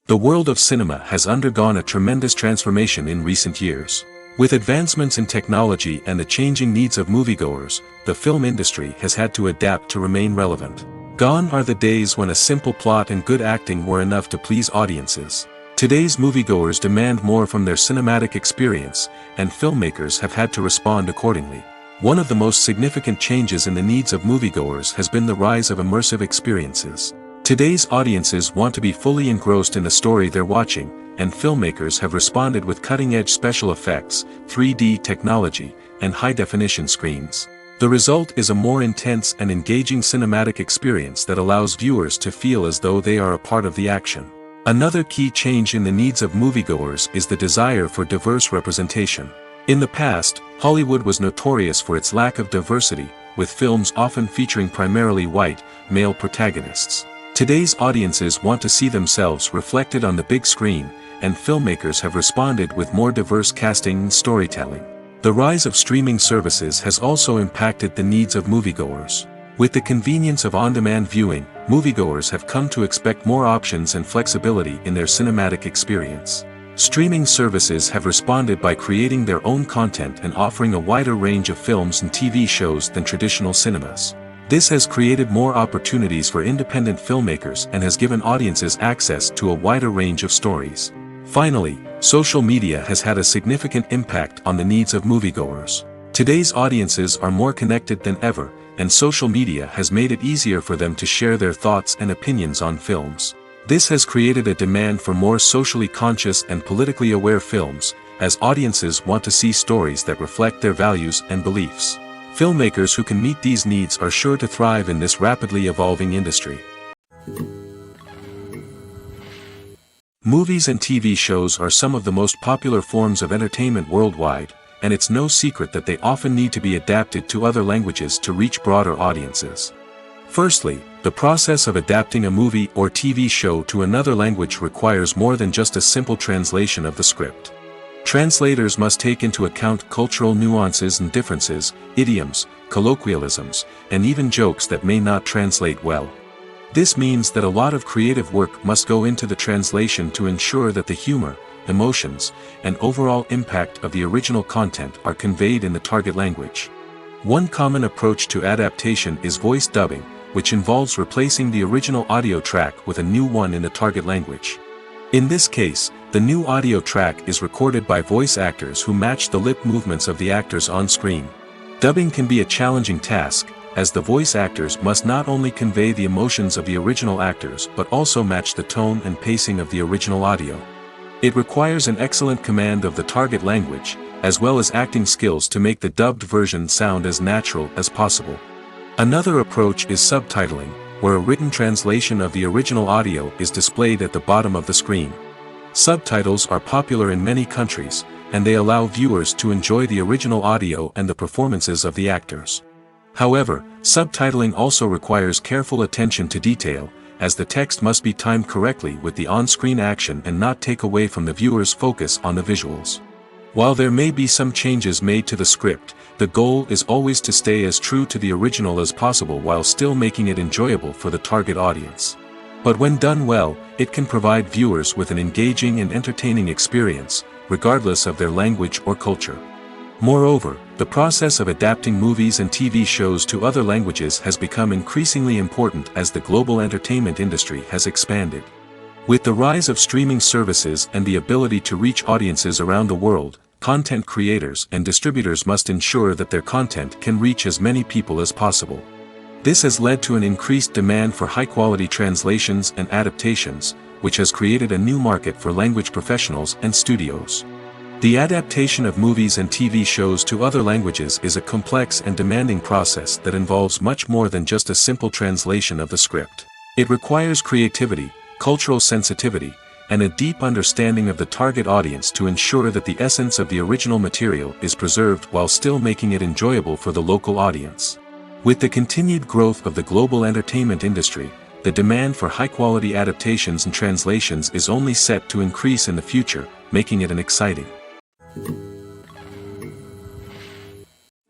The world of cinema has undergone a tremendous transformation in recent years. With advancements in technology and the changing needs of moviegoers, the film industry has had to adapt to remain relevant. Gone are the days when a simple plot and good acting were enough to please audiences. Today's moviegoers demand more from their cinematic experience, and filmmakers have had to respond accordingly. One of the most significant changes in the needs of moviegoers has been the rise of immersive experiences. Today's audiences want to be fully engrossed in the story they're watching, and filmmakers have responded with cutting-edge special effects, 3D technology, and high-definition screens. The result is a more intense and engaging cinematic experience that allows viewers to feel as though they are a part of the action. Another key change in the needs of moviegoers is the desire for diverse representation. In the past, Hollywood was notorious for its lack of diversity, with films often featuring primarily white, male protagonists. Today's audiences want to see themselves reflected on the big screen, and filmmakers have responded with more diverse casting and storytelling. The rise of streaming services has also impacted the needs of moviegoers. With the convenience of on-demand viewing, moviegoers have come to expect more options and flexibility in their cinematic experience. Streaming services have responded by creating their own content and offering a wider range of films and TV shows than traditional cinemas. This has created more opportunities for independent filmmakers and has given audiences access to a wider range of stories. Finally, social media has had a significant impact on the needs of moviegoers. Today's audiences are more connected than ever, and social media has made it easier for them to share their thoughts and opinions on films. This has created a demand for more socially conscious and politically aware films, as audiences want to see stories that reflect their values and beliefs. Filmmakers who can meet these needs are sure to thrive in this rapidly evolving industry. Movies and TV shows are some of the most popular forms of entertainment worldwide, and it's no secret that they often need to be adapted to other languages to reach broader audiences. Firstly, the process of adapting a movie or TV show to another language requires more than just a simple translation of the script. Translators must take into account cultural nuances and differences, idioms, colloquialisms, and even jokes that may not translate well. This means that a lot of creative work must go into the translation to ensure that the humor, emotions, and overall impact of the original content are conveyed in the target language. One common approach to adaptation is voice dubbing, which involves replacing the original audio track with a new one in the target language. In this case, the new audio track is recorded by voice actors who match the lip movements of the actors on screen. Dubbing can be a challenging task, as the voice actors must not only convey the emotions of the original actors but also match the tone and pacing of the original audio. It requires an excellent command of the target language, as well as acting skills to make the dubbed version sound as natural as possible. Another approach is subtitling, where a written translation of the original audio is displayed at the bottom of the screen. Subtitles are popular in many countries, and they allow viewers to enjoy the original audio and the performances of the actors. However, subtitling also requires careful attention to detail, as the text must be timed correctly with the on-screen action and not take away from the viewer's focus on the visuals. While there may be some changes made to the script, the goal is always to stay as true to the original as possible while still making it enjoyable for the target audience. But when done well, it can provide viewers with an engaging and entertaining experience, regardless of their language or culture. Moreover, the process of adapting movies and TV shows to other languages has become increasingly important as the global entertainment industry has expanded. With the rise of streaming services and the ability to reach audiences around the world, content creators and distributors must ensure that their content can reach as many people as possible. This has led to an increased demand for high-quality translations and adaptations, which has created a new market for language professionals and studios. The adaptation of movies and TV shows to other languages is a complex and demanding process that involves much more than just a simple translation of the script. It requires creativity, cultural sensitivity, and a deep understanding of the target audience to ensure that the essence of the original material is preserved while still making it enjoyable for the local audience. With the continued growth of the global entertainment industry, the demand for high-quality adaptations and translations is only set to increase in the future, making it exciting.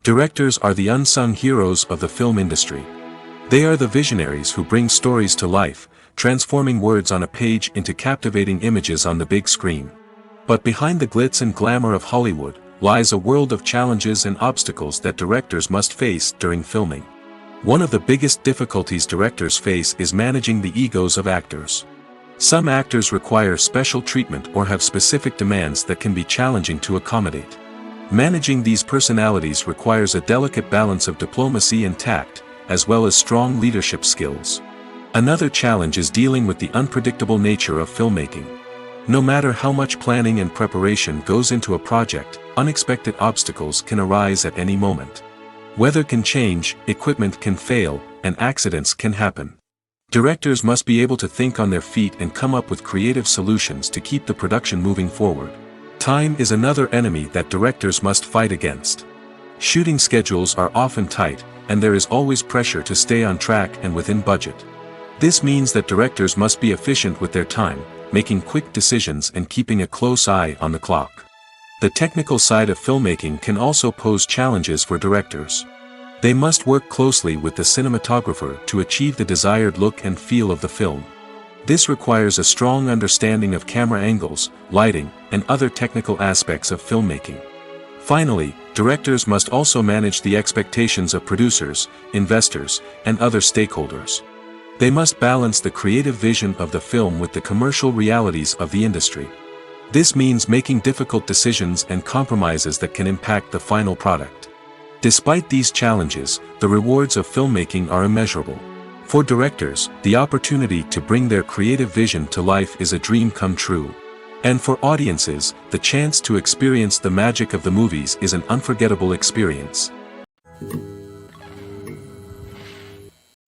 Directors are the unsung heroes of the film industry. They are the visionaries who bring stories to life, transforming words on a page into captivating images on the big screen. But behind the glitz and glamour of Hollywood lies a world of challenges and obstacles that directors must face during filming. One of the biggest difficulties directors face is managing the egos of actors. Some actors require special treatment or have specific demands that can be challenging to accommodate. Managing these personalities requires a delicate balance of diplomacy and tact, as well as strong leadership skills. Another challenge is dealing with the unpredictable nature of filmmaking. No matter how much planning and preparation goes into a project, unexpected obstacles can arise at any moment. Weather can change, equipment can fail, and accidents can happen. Directors must be able to think on their feet and come up with creative solutions to keep the production moving forward. Time is another enemy that directors must fight against. Shooting schedules are often tight, and there is always pressure to stay on track and within budget. This means that directors must be efficient with their time, making quick decisions and keeping a close eye on the clock. The technical side of filmmaking can also pose challenges for directors. They must work closely with the cinematographer to achieve the desired look and feel of the film. This requires a strong understanding of camera angles, lighting, and other technical aspects of filmmaking. Finally, directors must also manage the expectations of producers, investors, and other stakeholders. They must balance the creative vision of the film with the commercial realities of the industry. This means making difficult decisions and compromises that can impact the final product. Despite these challenges, the rewards of filmmaking are immeasurable. For directors, the opportunity to bring their creative vision to life is a dream come true. And for audiences, the chance to experience the magic of the movies is an unforgettable experience.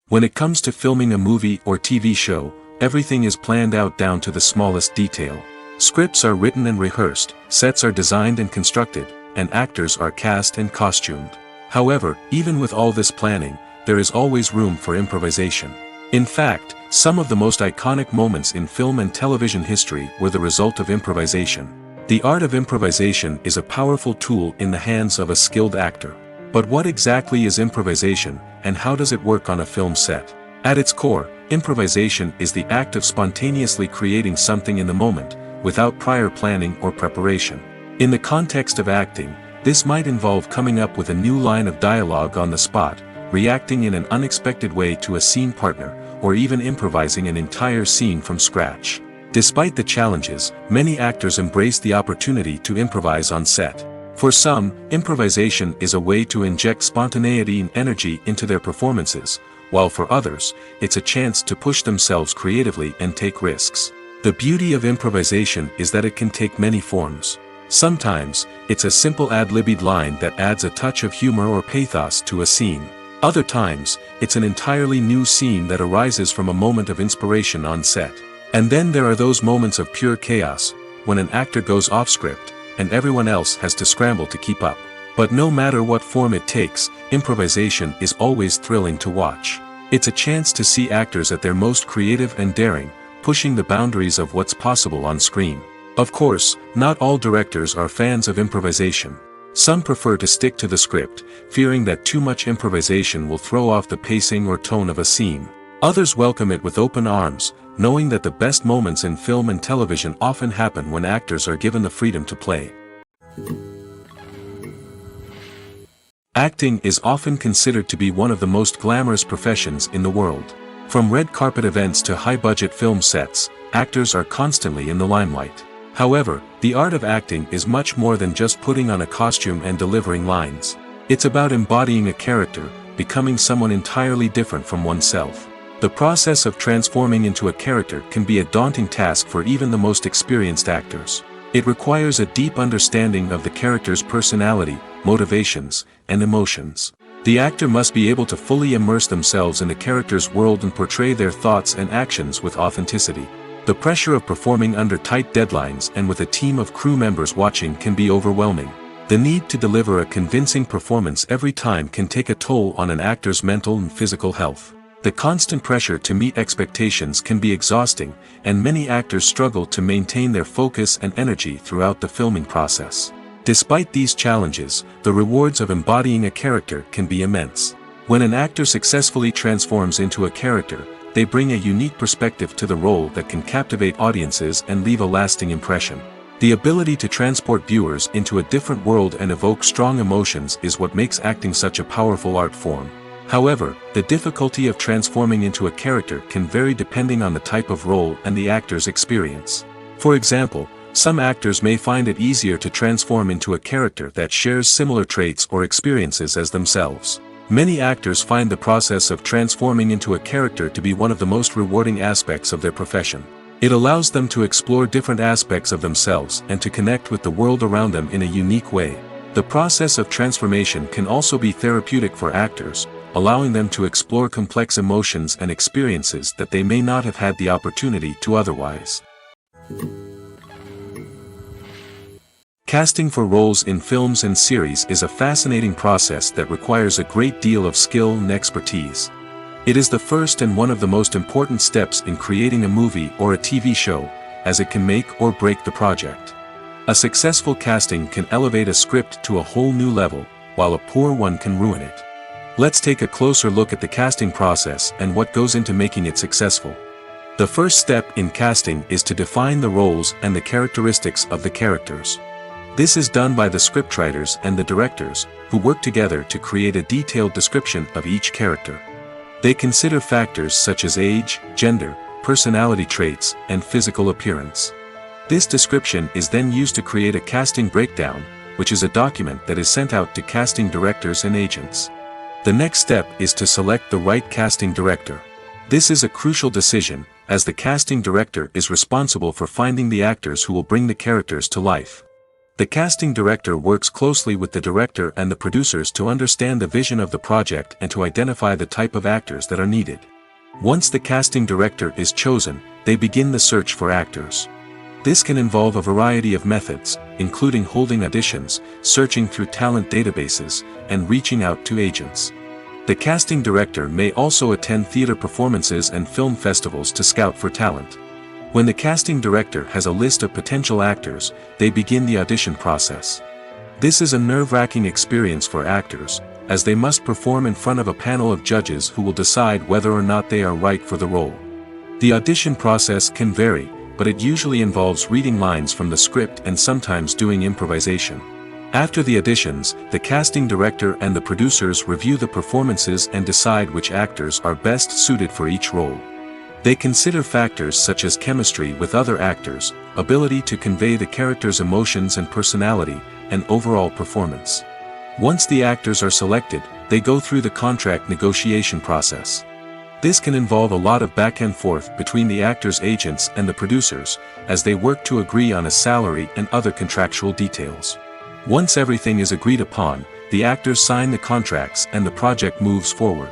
When it comes to filming a movie or TV show, everything is planned out down to the smallest detail. Scripts are written and rehearsed, sets are designed and constructed, and actors are cast and costumed. However, even with all this planning, there is always room for improvisation. In fact, some of the most iconic moments in film and television history were the result of improvisation. The art of improvisation is a powerful tool in the hands of a skilled actor. But what exactly is improvisation, and how does it work on a film set? At its core, improvisation is the act of spontaneously creating something in the moment, without prior planning or preparation. In the context of acting, this might involve coming up with a new line of dialogue on the spot, reacting in an unexpected way to a scene partner, or even improvising an entire scene from scratch. Despite the challenges, many actors embrace the opportunity to improvise on set. For some, improvisation is a way to inject spontaneity and energy into their performances, while for others, it's a chance to push themselves creatively and take risks. The beauty of improvisation is that it can take many forms. Sometimes, it's a simple ad-libbed line that adds a touch of humor or pathos to a scene. Other times, it's an entirely new scene that arises from a moment of inspiration on set. And then there are those moments of pure chaos, when an actor goes off script, and everyone else has to scramble to keep up. But no matter what form it takes, improvisation is always thrilling to watch. It's a chance to see actors at their most creative and daring, pushing the boundaries of what's possible on screen. Of course, not all directors are fans of improvisation. Some prefer to stick to the script, fearing that too much improvisation will throw off the pacing or tone of a scene. Others welcome it with open arms, knowing that the best moments in film and television often happen when actors are given the freedom to play. Acting is often considered to be one of the most glamorous professions in the world. From red carpet events to high-budget film sets, actors are constantly in the limelight. However, the art of acting is much more than just putting on a costume and delivering lines. It's about embodying a character, becoming someone entirely different from oneself. The process of transforming into a character can be a daunting task for even the most experienced actors. It requires a deep understanding of the character's personality, motivations, and emotions. The actor must be able to fully immerse themselves in the character's world and portray their thoughts and actions with authenticity. The pressure of performing under tight deadlines and with a team of crew members watching can be overwhelming. The need to deliver a convincing performance every time can take a toll on an actor's mental and physical health. The constant pressure to meet expectations can be exhausting, and many actors struggle to maintain their focus and energy throughout the filming process. Despite these challenges, the rewards of embodying a character can be immense. When an actor successfully transforms into a character, they bring a unique perspective to the role that can captivate audiences and leave a lasting impression. The ability to transport viewers into a different world and evoke strong emotions is what makes acting such a powerful art form. However, the difficulty of transforming into a character can vary depending on the type of role and the actor's experience. For example, some actors may find it easier to transform into a character that shares similar traits or experiences as themselves. Many actors find the process of transforming into a character to be one of the most rewarding aspects of their profession. It allows them to explore different aspects of themselves and to connect with the world around them in a unique way. The process of transformation can also be therapeutic for actors, allowing them to explore complex emotions and experiences that they may not have had the opportunity to otherwise. Casting for roles in films and series is a fascinating process that requires a great deal of skill and expertise. It is the first and one of the most important steps in creating a movie or a TV show, as it can make or break the project. A successful casting can elevate a script to a whole new level, while a poor one can ruin it. Let's take a closer look at the casting process and what goes into making it successful. The first step in casting is to define the roles and the characteristics of the characters. This is done by the scriptwriters and the directors, who work together to create a detailed description of each character. They consider factors such as age, gender, personality traits, and physical appearance. This description is then used to create a casting breakdown, which is a document that is sent out to casting directors and agents. The next step is to select the right casting director. This is a crucial decision, as the casting director is responsible for finding the actors who will bring the characters to life. The casting director works closely with the director and the producers to understand the vision of the project and to identify the type of actors that are needed. Once the casting director is chosen, they begin the search for actors. This can involve a variety of methods, including holding auditions, searching through talent databases, and reaching out to agents. The casting director may also attend theater performances and film festivals to scout for talent. When the casting director has a list of potential actors, they begin the audition process. This is a nerve-wracking experience for actors, as they must perform in front of a panel of judges who will decide whether or not they are right for the role. The audition process can vary, but it usually involves reading lines from the script and sometimes doing improvisation. After the auditions, the casting director and the producers review the performances and decide which actors are best suited for each role. They consider factors such as chemistry with other actors, ability to convey the character's emotions and personality, and overall performance. Once the actors are selected, they go through the contract negotiation process. This can involve a lot of back and forth between the actors' agents and the producers, as they work to agree on a salary and other contractual details. Once everything is agreed upon, the actors sign the contracts and the project moves forward.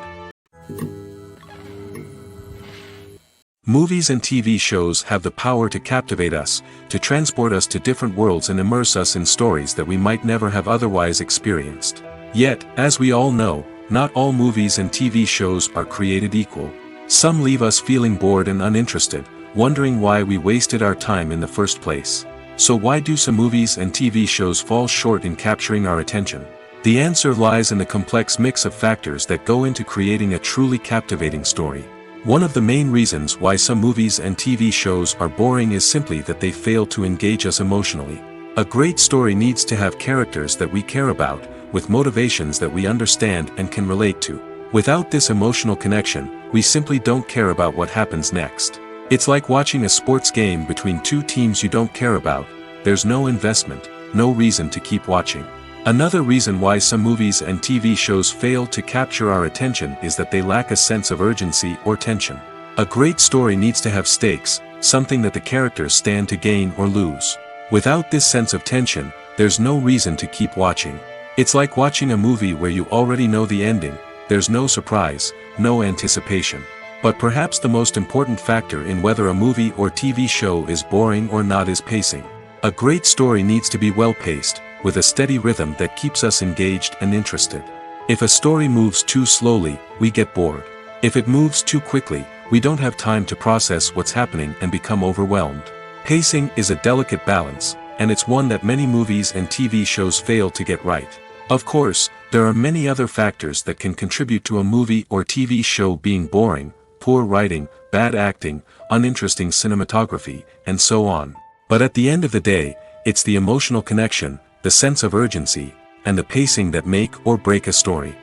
Movies and TV shows have the power to captivate us, to transport us to different worlds and immerse us in stories that we might never have otherwise experienced. Yet, as we all know, not all movies and TV shows are created equal. Some leave us feeling bored and uninterested, wondering why we wasted our time in the first place. So why do some movies and TV shows fall short in capturing our attention? The answer lies in the complex mix of factors that go into creating a truly captivating story. One of the main reasons why some movies and TV shows are boring is simply that they fail to engage us emotionally. A great story needs to have characters that we care about, with motivations that we understand and can relate to. Without this emotional connection, we simply don't care about what happens next. It's like watching a sports game between two teams you don't care about. There's no investment, no reason to keep watching. Another reason why some movies and TV shows fail to capture our attention is that they lack a sense of urgency or tension. A great story needs to have stakes, something that the characters stand to gain or lose. Without this sense of tension, there's no reason to keep watching. It's like watching a movie where you already know the ending. There's no surprise, no anticipation. But perhaps the most important factor in whether a movie or TV show is boring or not is pacing. A great story needs to be well-paced, with a steady rhythm that keeps us engaged and interested. If a story moves too slowly, we get bored. If it moves too quickly, we don't have time to process what's happening and become overwhelmed. Pacing is a delicate balance, and it's one that many movies and TV shows fail to get right. Of course, there are many other factors that can contribute to a movie or TV show being boring: poor writing, bad acting, uninteresting cinematography, and so on. But at the end of the day, it's the emotional connection, the sense of urgency, and the pacing that make or break a story.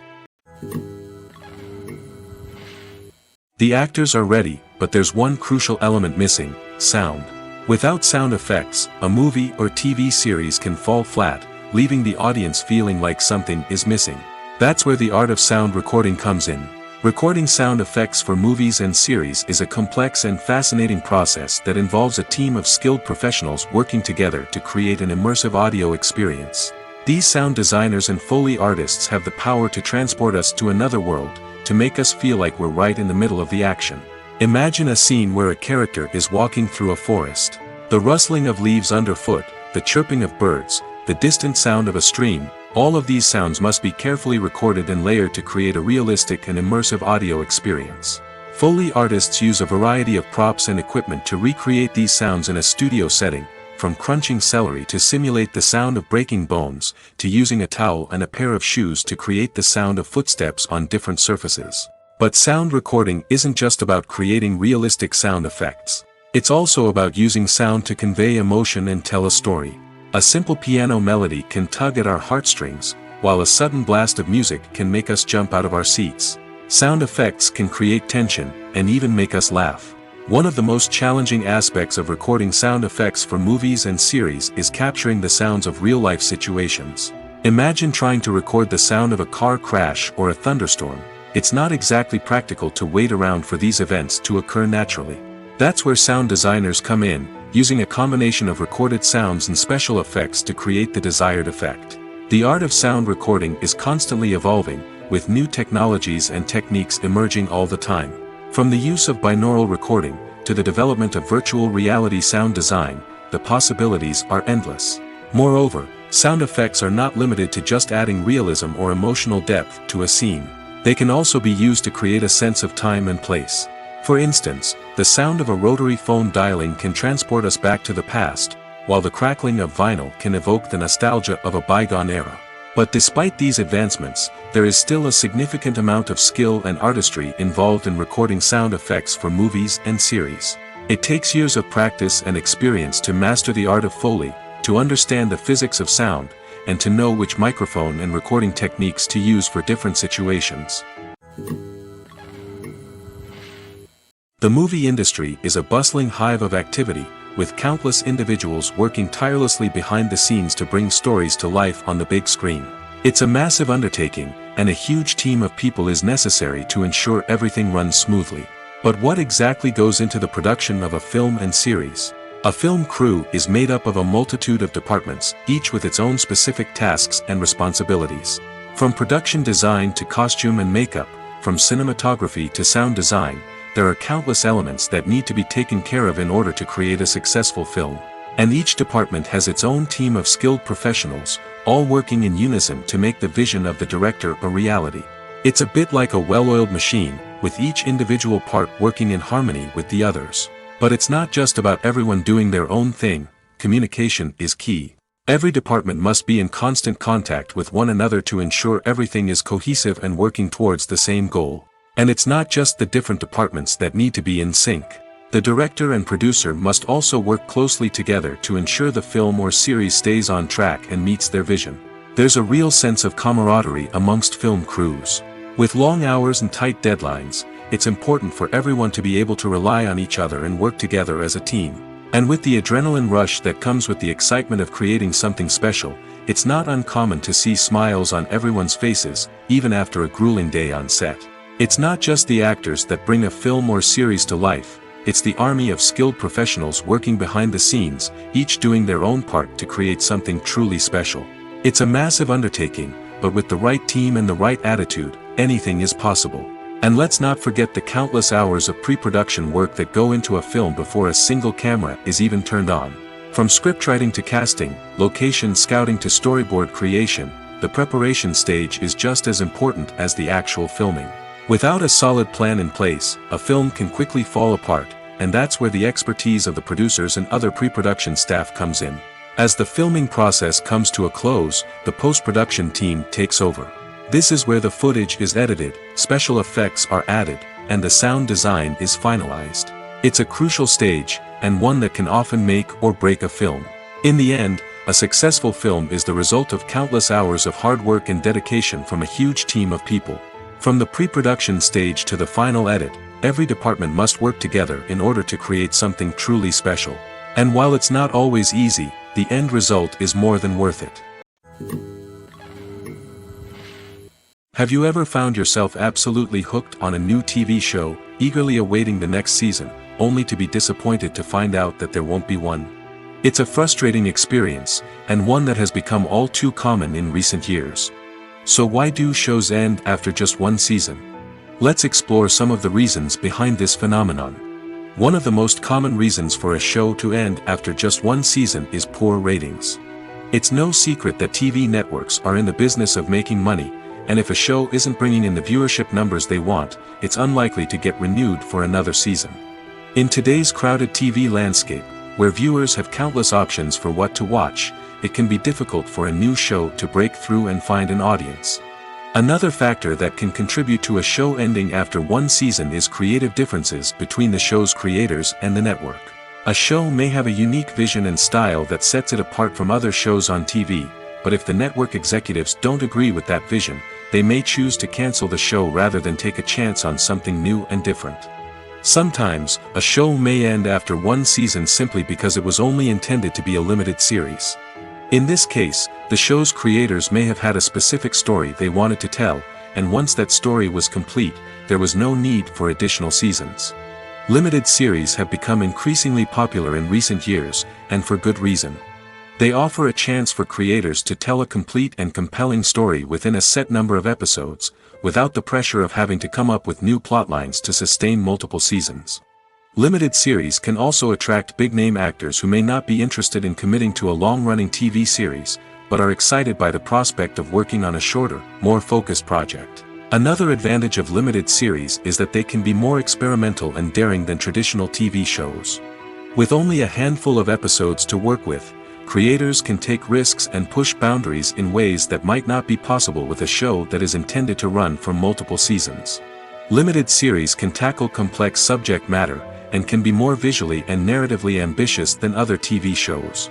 The actors are ready, but there's one crucial element missing: sound. Without sound effects, a movie or TV series can fall flat, leaving the audience feeling like something is missing. That's where the art of sound recording comes in. Recording sound effects for movies and series is a complex and fascinating process that involves a team of skilled professionals working together to create an immersive audio experience. These sound designers and Foley artists have the power to transport us to another world, to make us feel like we're right in the middle of the action. Imagine a scene where a character is walking through a forest. The rustling of leaves underfoot, the chirping of birds, the distant sound of a stream, all of these sounds must be carefully recorded and layered to create a realistic and immersive audio experience. Foley artists use a variety of props and equipment to recreate these sounds in a studio setting, from crunching celery to simulate the sound of breaking bones, to using a towel and a pair of shoes to create the sound of footsteps on different surfaces. But sound recording isn't just about creating realistic sound effects. It's also about using sound to convey emotion and tell a story. A simple piano melody can tug at our heartstrings, while a sudden blast of music can make us jump out of our seats. Sound effects can create tension, and even make us laugh. One of the most challenging aspects of recording sound effects for movies and series is capturing the sounds of real-life situations. Imagine trying to record the sound of a car crash or a thunderstorm. It's not exactly practical to wait around for these events to occur naturally. That's where sound designers come in, using a combination of recorded sounds and special effects to create the desired effect. The art of sound recording is constantly evolving, with new technologies and techniques emerging all the time. From the use of binaural recording, to the development of virtual reality sound design, the possibilities are endless. Moreover, sound effects are not limited to just adding realism or emotional depth to a scene. They can also be used to create a sense of time and place. For instance, the sound of a rotary phone dialing can transport us back to the past, while the crackling of vinyl can evoke the nostalgia of a bygone era. But despite these advancements, there is still a significant amount of skill and artistry involved in recording sound effects for movies and series. It takes years of practice and experience to master the art of Foley, to understand the physics of sound, and to know which microphone and recording techniques to use for different situations. The movie industry is a bustling hive of activity, with countless individuals working tirelessly behind the scenes to bring stories to life on the big screen. It's a massive undertaking, and a huge team of people is necessary to ensure everything runs smoothly. But what exactly goes into the production of a film and series? A film crew is made up of a multitude of departments, each with its own specific tasks and responsibilities. From production design to costume and makeup, from cinematography to sound design, there are countless elements that need to be taken care of in order to create a successful film. And each department has its own team of skilled professionals, all working in unison to make the vision of the director a reality. It's a bit like a well-oiled machine, with each individual part working in harmony with the others. But it's not just about everyone doing their own thing. Communication is key. Every department must be in constant contact with one another to ensure everything is cohesive and working towards the same goal. And it's not just the different departments that need to be in sync. The director and producer must also work closely together to ensure the film or series stays on track and meets their vision. There's a real sense of camaraderie amongst film crews. With long hours and tight deadlines, it's important for everyone to be able to rely on each other and work together as a team. And with the adrenaline rush that comes with the excitement of creating something special, it's not uncommon to see smiles on everyone's faces, even after a grueling day on set. It's not just the actors that bring a film or series to life, it's the army of skilled professionals working behind the scenes, each doing their own part to create something truly special. It's a massive undertaking, but with the right team and the right attitude, anything is possible. And let's not forget the countless hours of pre-production work that go into a film before a single camera is even turned on. From scriptwriting to casting, location scouting to storyboard creation, the preparation stage is just as important as the actual filming. Without a solid plan in place, a film can quickly fall apart, and that's where the expertise of the producers and other pre-production staff comes in. As the filming process comes to a close, the post-production team takes over. This is where the footage is edited, special effects are added, and the sound design is finalized. It's a crucial stage, and one that can often make or break a film. In the end, a successful film is the result of countless hours of hard work and dedication from a huge team of people. From the pre-production stage to the final edit, every department must work together in order to create something truly special. And while it's not always easy, the end result is more than worth it. Have you ever found yourself absolutely hooked on a new TV show, eagerly awaiting the next season, only to be disappointed to find out that there won't be one? It's a frustrating experience, and one that has become all too common in recent years. So why do shows end after just one season? Let's explore some of the reasons behind this phenomenon. One of the most common reasons for a show to end after just one season is poor ratings. It's no secret that TV networks are in the business of making money, and if a show isn't bringing in the viewership numbers they want, it's unlikely to get renewed for another season. In today's crowded TV landscape, where viewers have countless options for what to watch, it can be difficult for a new show to break through and find an audience. Another factor that can contribute to a show ending after one season is creative differences between the show's creators and the network. A show may have a unique vision and style that sets it apart from other shows on TV, but if the network executives don't agree with that vision, they may choose to cancel the show rather than take a chance on something new and different. Sometimes, a show may end after one season simply because it was only intended to be a limited series. In this case, the show's creators may have had a specific story they wanted to tell, and once that story was complete, there was no need for additional seasons. Limited series have become increasingly popular in recent years, and for good reason. They offer a chance for creators to tell a complete and compelling story within a set number of episodes, without the pressure of having to come up with new plotlines to sustain multiple seasons. Limited series can also attract big-name actors who may not be interested in committing to a long-running TV series, but are excited by the prospect of working on a shorter, more focused project. Another advantage of limited series is that they can be more experimental and daring than traditional TV shows. With only a handful of episodes to work with, creators can take risks and push boundaries in ways that might not be possible with a show that is intended to run for multiple seasons. Limited series can tackle complex subject matter, and can be more visually and narratively ambitious than other TV shows.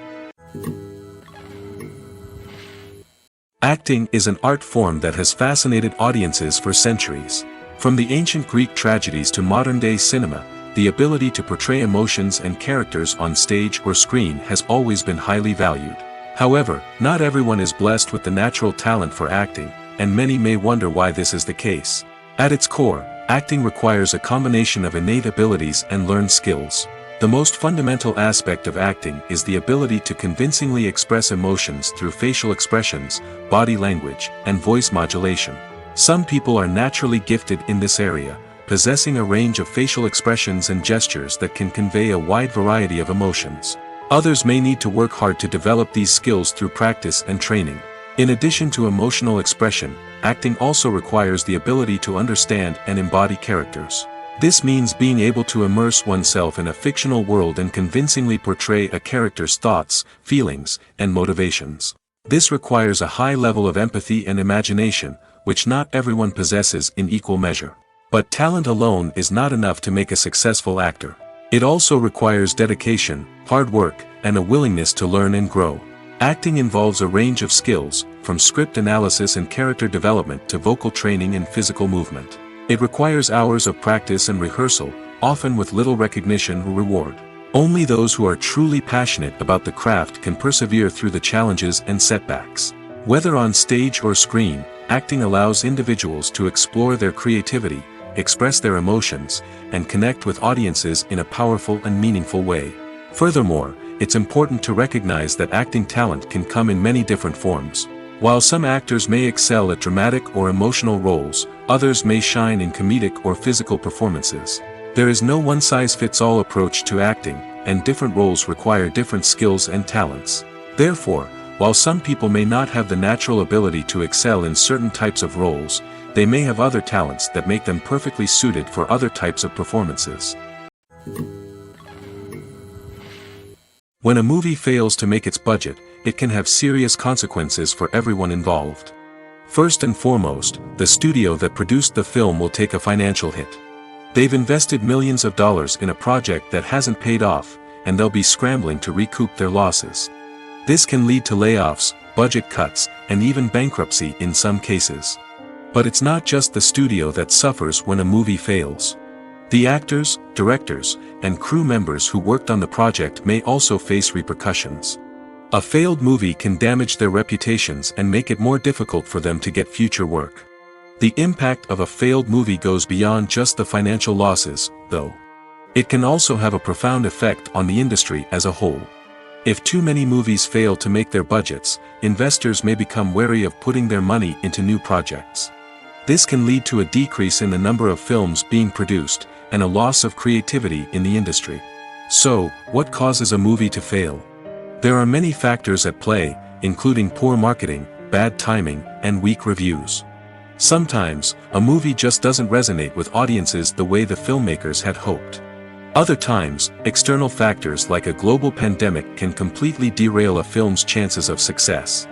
Acting is an art form that has fascinated audiences for centuries. From the ancient Greek tragedies to modern-day cinema, the ability to portray emotions and characters on stage or screen has always been highly valued. However, not everyone is blessed with the natural talent for acting, and many may wonder why this is the case. At its core, acting requires a combination of innate abilities and learned skills. The most fundamental aspect of acting is the ability to convincingly express emotions through facial expressions, body language, and voice modulation. Some people are naturally gifted in this area, possessing a range of facial expressions and gestures that can convey a wide variety of emotions. Others may need to work hard to develop these skills through practice and training. In addition to emotional expression, acting also requires the ability to understand and embody characters. This means being able to immerse oneself in a fictional world and convincingly portray a character's thoughts, feelings, and motivations. This requires a high level of empathy and imagination, which not everyone possesses in equal measure. But talent alone is not enough to make a successful actor. It also requires dedication, hard work, and a willingness to learn and grow. Acting involves a range of skills, from script analysis and character development to vocal training and physical movement. It requires hours of practice and rehearsal, often with little recognition or reward. Only those who are truly passionate about the craft can persevere through the challenges and setbacks. Whether on stage or screen, acting allows individuals to explore their creativity, express their emotions, and connect with audiences in a powerful and meaningful way. Furthermore, it's important to recognize that acting talent can come in many different forms. While some actors may excel at dramatic or emotional roles, others may shine in comedic or physical performances. There is no one-size-fits-all approach to acting, and different roles require different skills and talents. Therefore, while some people may not have the natural ability to excel in certain types of roles, they may have other talents that make them perfectly suited for other types of performances. When a movie fails to make its budget, it can have serious consequences for everyone involved. First and foremost, the studio that produced the film will take a financial hit. They've invested millions of dollars in a project that hasn't paid off, and they'll be scrambling to recoup their losses. This can lead to layoffs, budget cuts, and even bankruptcy in some cases. But it's not just the studio that suffers when a movie fails. The actors, directors, and crew members who worked on the project may also face repercussions. A failed movie can damage their reputations and make it more difficult for them to get future work. The impact of a failed movie goes beyond just the financial losses, though. It can also have a profound effect on the industry as a whole. If too many movies fail to make their budgets, investors may become wary of putting their money into new projects. This can lead to a decrease in the number of films being produced, and a loss of creativity in the industry. So, what causes a movie to fail? There are many factors at play, including poor marketing, bad timing, and weak reviews. Sometimes, a movie just doesn't resonate with audiences the way the filmmakers had hoped. Other times, external factors like a global pandemic can completely derail a film's chances of success.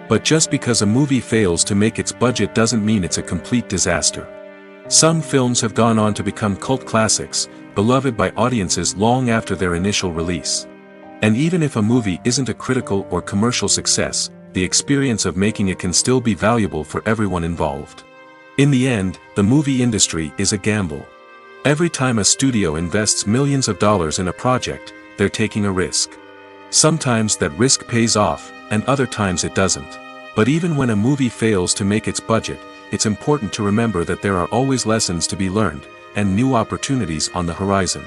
But just because a movie fails to make its budget doesn't mean it's a complete disaster. Some films have gone on to become cult classics, beloved by audiences long after their initial release. And even if a movie isn't a critical or commercial success, the experience of making it can still be valuable for everyone involved. In the end, the movie industry is a gamble. Every time a studio invests millions of dollars in a project, they're taking a risk. Sometimes that risk pays off, and other times it doesn't. But even when a movie fails to make its budget, it's important to remember that there are always lessons to be learned, and new opportunities on the horizon.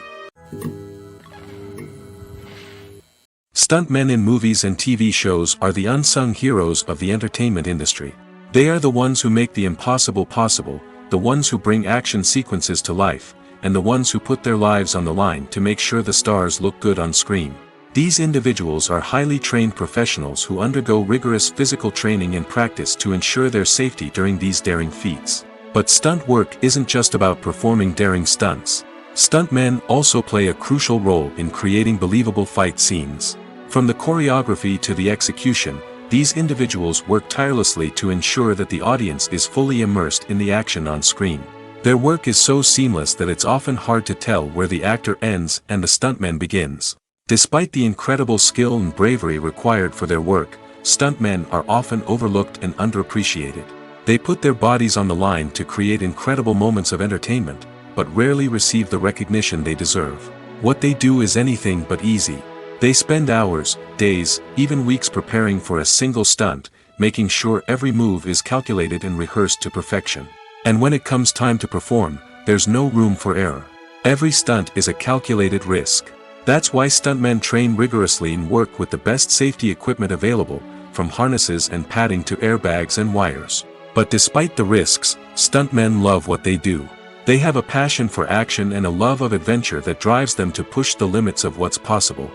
Stuntmen in movies and TV shows are the unsung heroes of the entertainment industry. They are the ones who make the impossible possible, the ones who bring action sequences to life, and the ones who put their lives on the line to make sure the stars look good on screen. These individuals are highly trained professionals who undergo rigorous physical training and practice to ensure their safety during these daring feats. But stunt work isn't just about performing daring stunts. Stuntmen also play a crucial role in creating believable fight scenes. From the choreography to the execution, these individuals work tirelessly to ensure that the audience is fully immersed in the action on screen. Their work is so seamless that it's often hard to tell where the actor ends and the stuntman begins. Despite the incredible skill and bravery required for their work, stuntmen are often overlooked and underappreciated. They put their bodies on the line to create incredible moments of entertainment, but rarely receive the recognition they deserve. What they do is anything but easy. They spend hours, days, even weeks preparing for a single stunt, making sure every move is calculated and rehearsed to perfection. And when it comes time to perform, there's no room for error. Every stunt is a calculated risk. That's why stuntmen train rigorously and work with the best safety equipment available, from harnesses and padding to airbags and wires. But despite the risks, stuntmen love what they do. They have a passion for action and a love of adventure that drives them to push the limits of what's possible.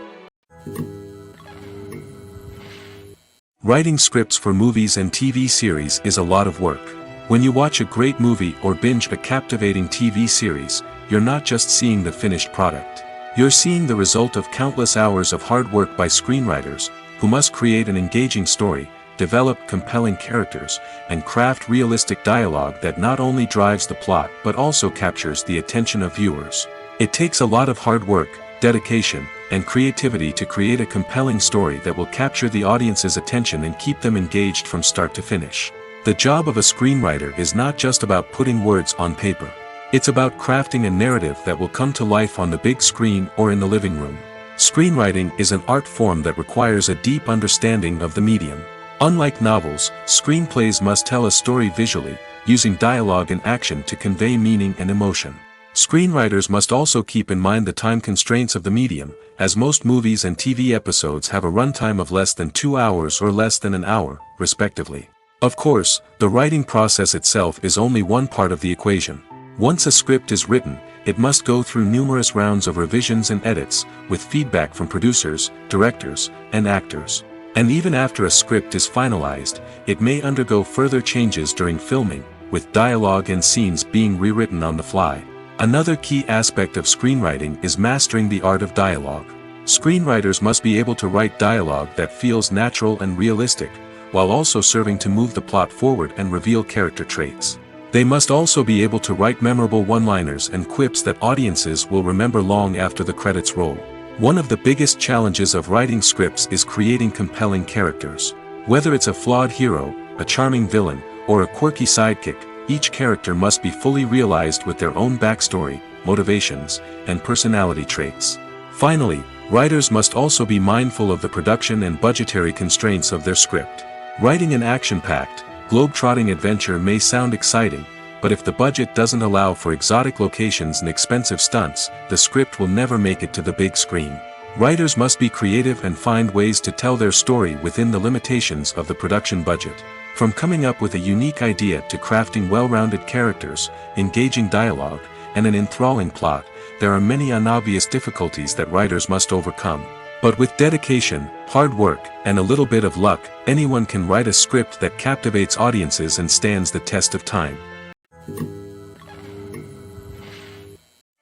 Writing scripts for movies and TV series is a lot of work. When you watch a great movie or binge a captivating TV series, you're not just seeing the finished product. You're seeing the result of countless hours of hard work by screenwriters, who must create an engaging story, develop compelling characters, and craft realistic dialogue that not only drives the plot but also captures the attention of viewers. It takes a lot of hard work, dedication, and creativity to create a compelling story that will capture the audience's attention and keep them engaged from start to finish. The job of a screenwriter is not just about putting words on paper. It's about crafting a narrative that will come to life on the big screen or in the living room. Screenwriting is an art form that requires a deep understanding of the medium. Unlike novels, screenplays must tell a story visually, using dialogue and action to convey meaning and emotion. Screenwriters must also keep in mind the time constraints of the medium, as most movies and TV episodes have a runtime of less than 2 hours or less than an hour, respectively. Of course, the writing process itself is only one part of the equation. Once a script is written, it must go through numerous rounds of revisions and edits, with feedback from producers, directors, and actors. And even after a script is finalized, it may undergo further changes during filming, with dialogue and scenes being rewritten on the fly. Another key aspect of screenwriting is mastering the art of dialogue. Screenwriters must be able to write dialogue that feels natural and realistic, while also serving to move the plot forward and reveal character traits. They must also be able to write memorable one-liners and quips that audiences will remember long after the credits roll. One of the biggest challenges of writing scripts is creating compelling characters. Whether it's a flawed hero, a charming villain, or a quirky sidekick, each character must be fully realized with their own backstory, motivations, and personality traits. Finally, writers must also be mindful of the production and budgetary constraints of their script. Writing an action-packed, globe-trotting adventure may sound exciting, but if the budget doesn't allow for exotic locations and expensive stunts, the script will never make it to the big screen. Writers must be creative and find ways to tell their story within the limitations of the production budget. From coming up with a unique idea to crafting well-rounded characters, engaging dialogue, and an enthralling plot, there are many unobvious difficulties that writers must overcome. But with dedication, hard work, and a little bit of luck, anyone can write a script that captivates audiences and stands the test of time.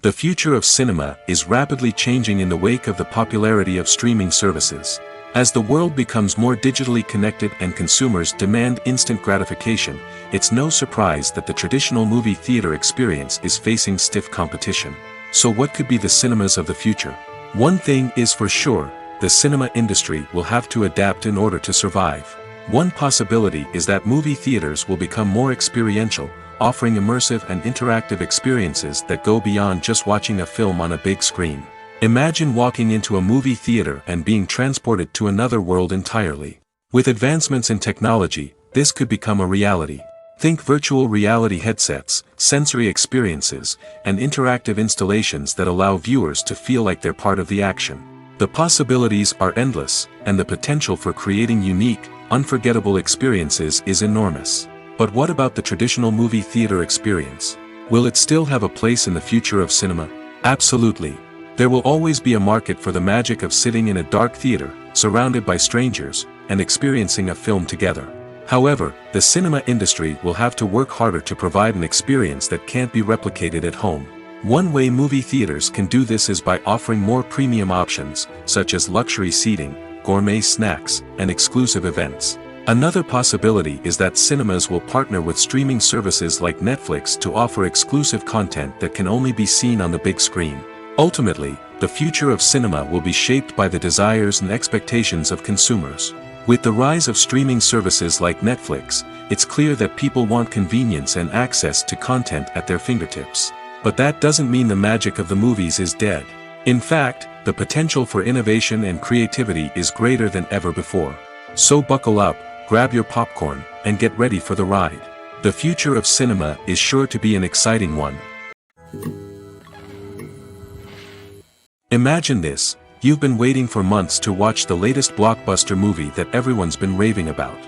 The future of cinema is rapidly changing in the wake of the popularity of streaming services. As the world becomes more digitally connected and consumers demand instant gratification, it's no surprise that the traditional movie theater experience is facing stiff competition. So what could be the cinemas of the future? One thing is for sure, the cinema industry will have to adapt in order to survive. One possibility is that movie theaters will become more experiential, offering immersive and interactive experiences that go beyond just watching a film on a big screen. Imagine walking into a movie theater and being transported to another world entirely. With advancements in technology, this could become a reality. Think virtual reality headsets, sensory experiences, and interactive installations that allow viewers to feel like they're part of the action. The possibilities are endless, and the potential for creating unique, unforgettable experiences is enormous. But what about the traditional movie theater experience? Will it still have a place in the future of cinema? Absolutely. There will always be a market for the magic of sitting in a dark theater, surrounded by strangers, and experiencing a film together. However, the cinema industry will have to work harder to provide an experience that can't be replicated at home. One way movie theaters can do this is by offering more premium options, such as luxury seating, gourmet snacks, and exclusive events. Another possibility is that cinemas will partner with streaming services like Netflix to offer exclusive content that can only be seen on the big screen. Ultimately, the future of cinema will be shaped by the desires and expectations of consumers. With the rise of streaming services like Netflix, it's clear that people want convenience and access to content at their fingertips. But that doesn't mean the magic of the movies is dead. In fact, the potential for innovation and creativity is greater than ever before. So buckle up, grab your popcorn, and get ready for the ride. The future of cinema is sure to be an exciting one. Imagine this. You've been waiting for months to watch the latest blockbuster movie that everyone's been raving about.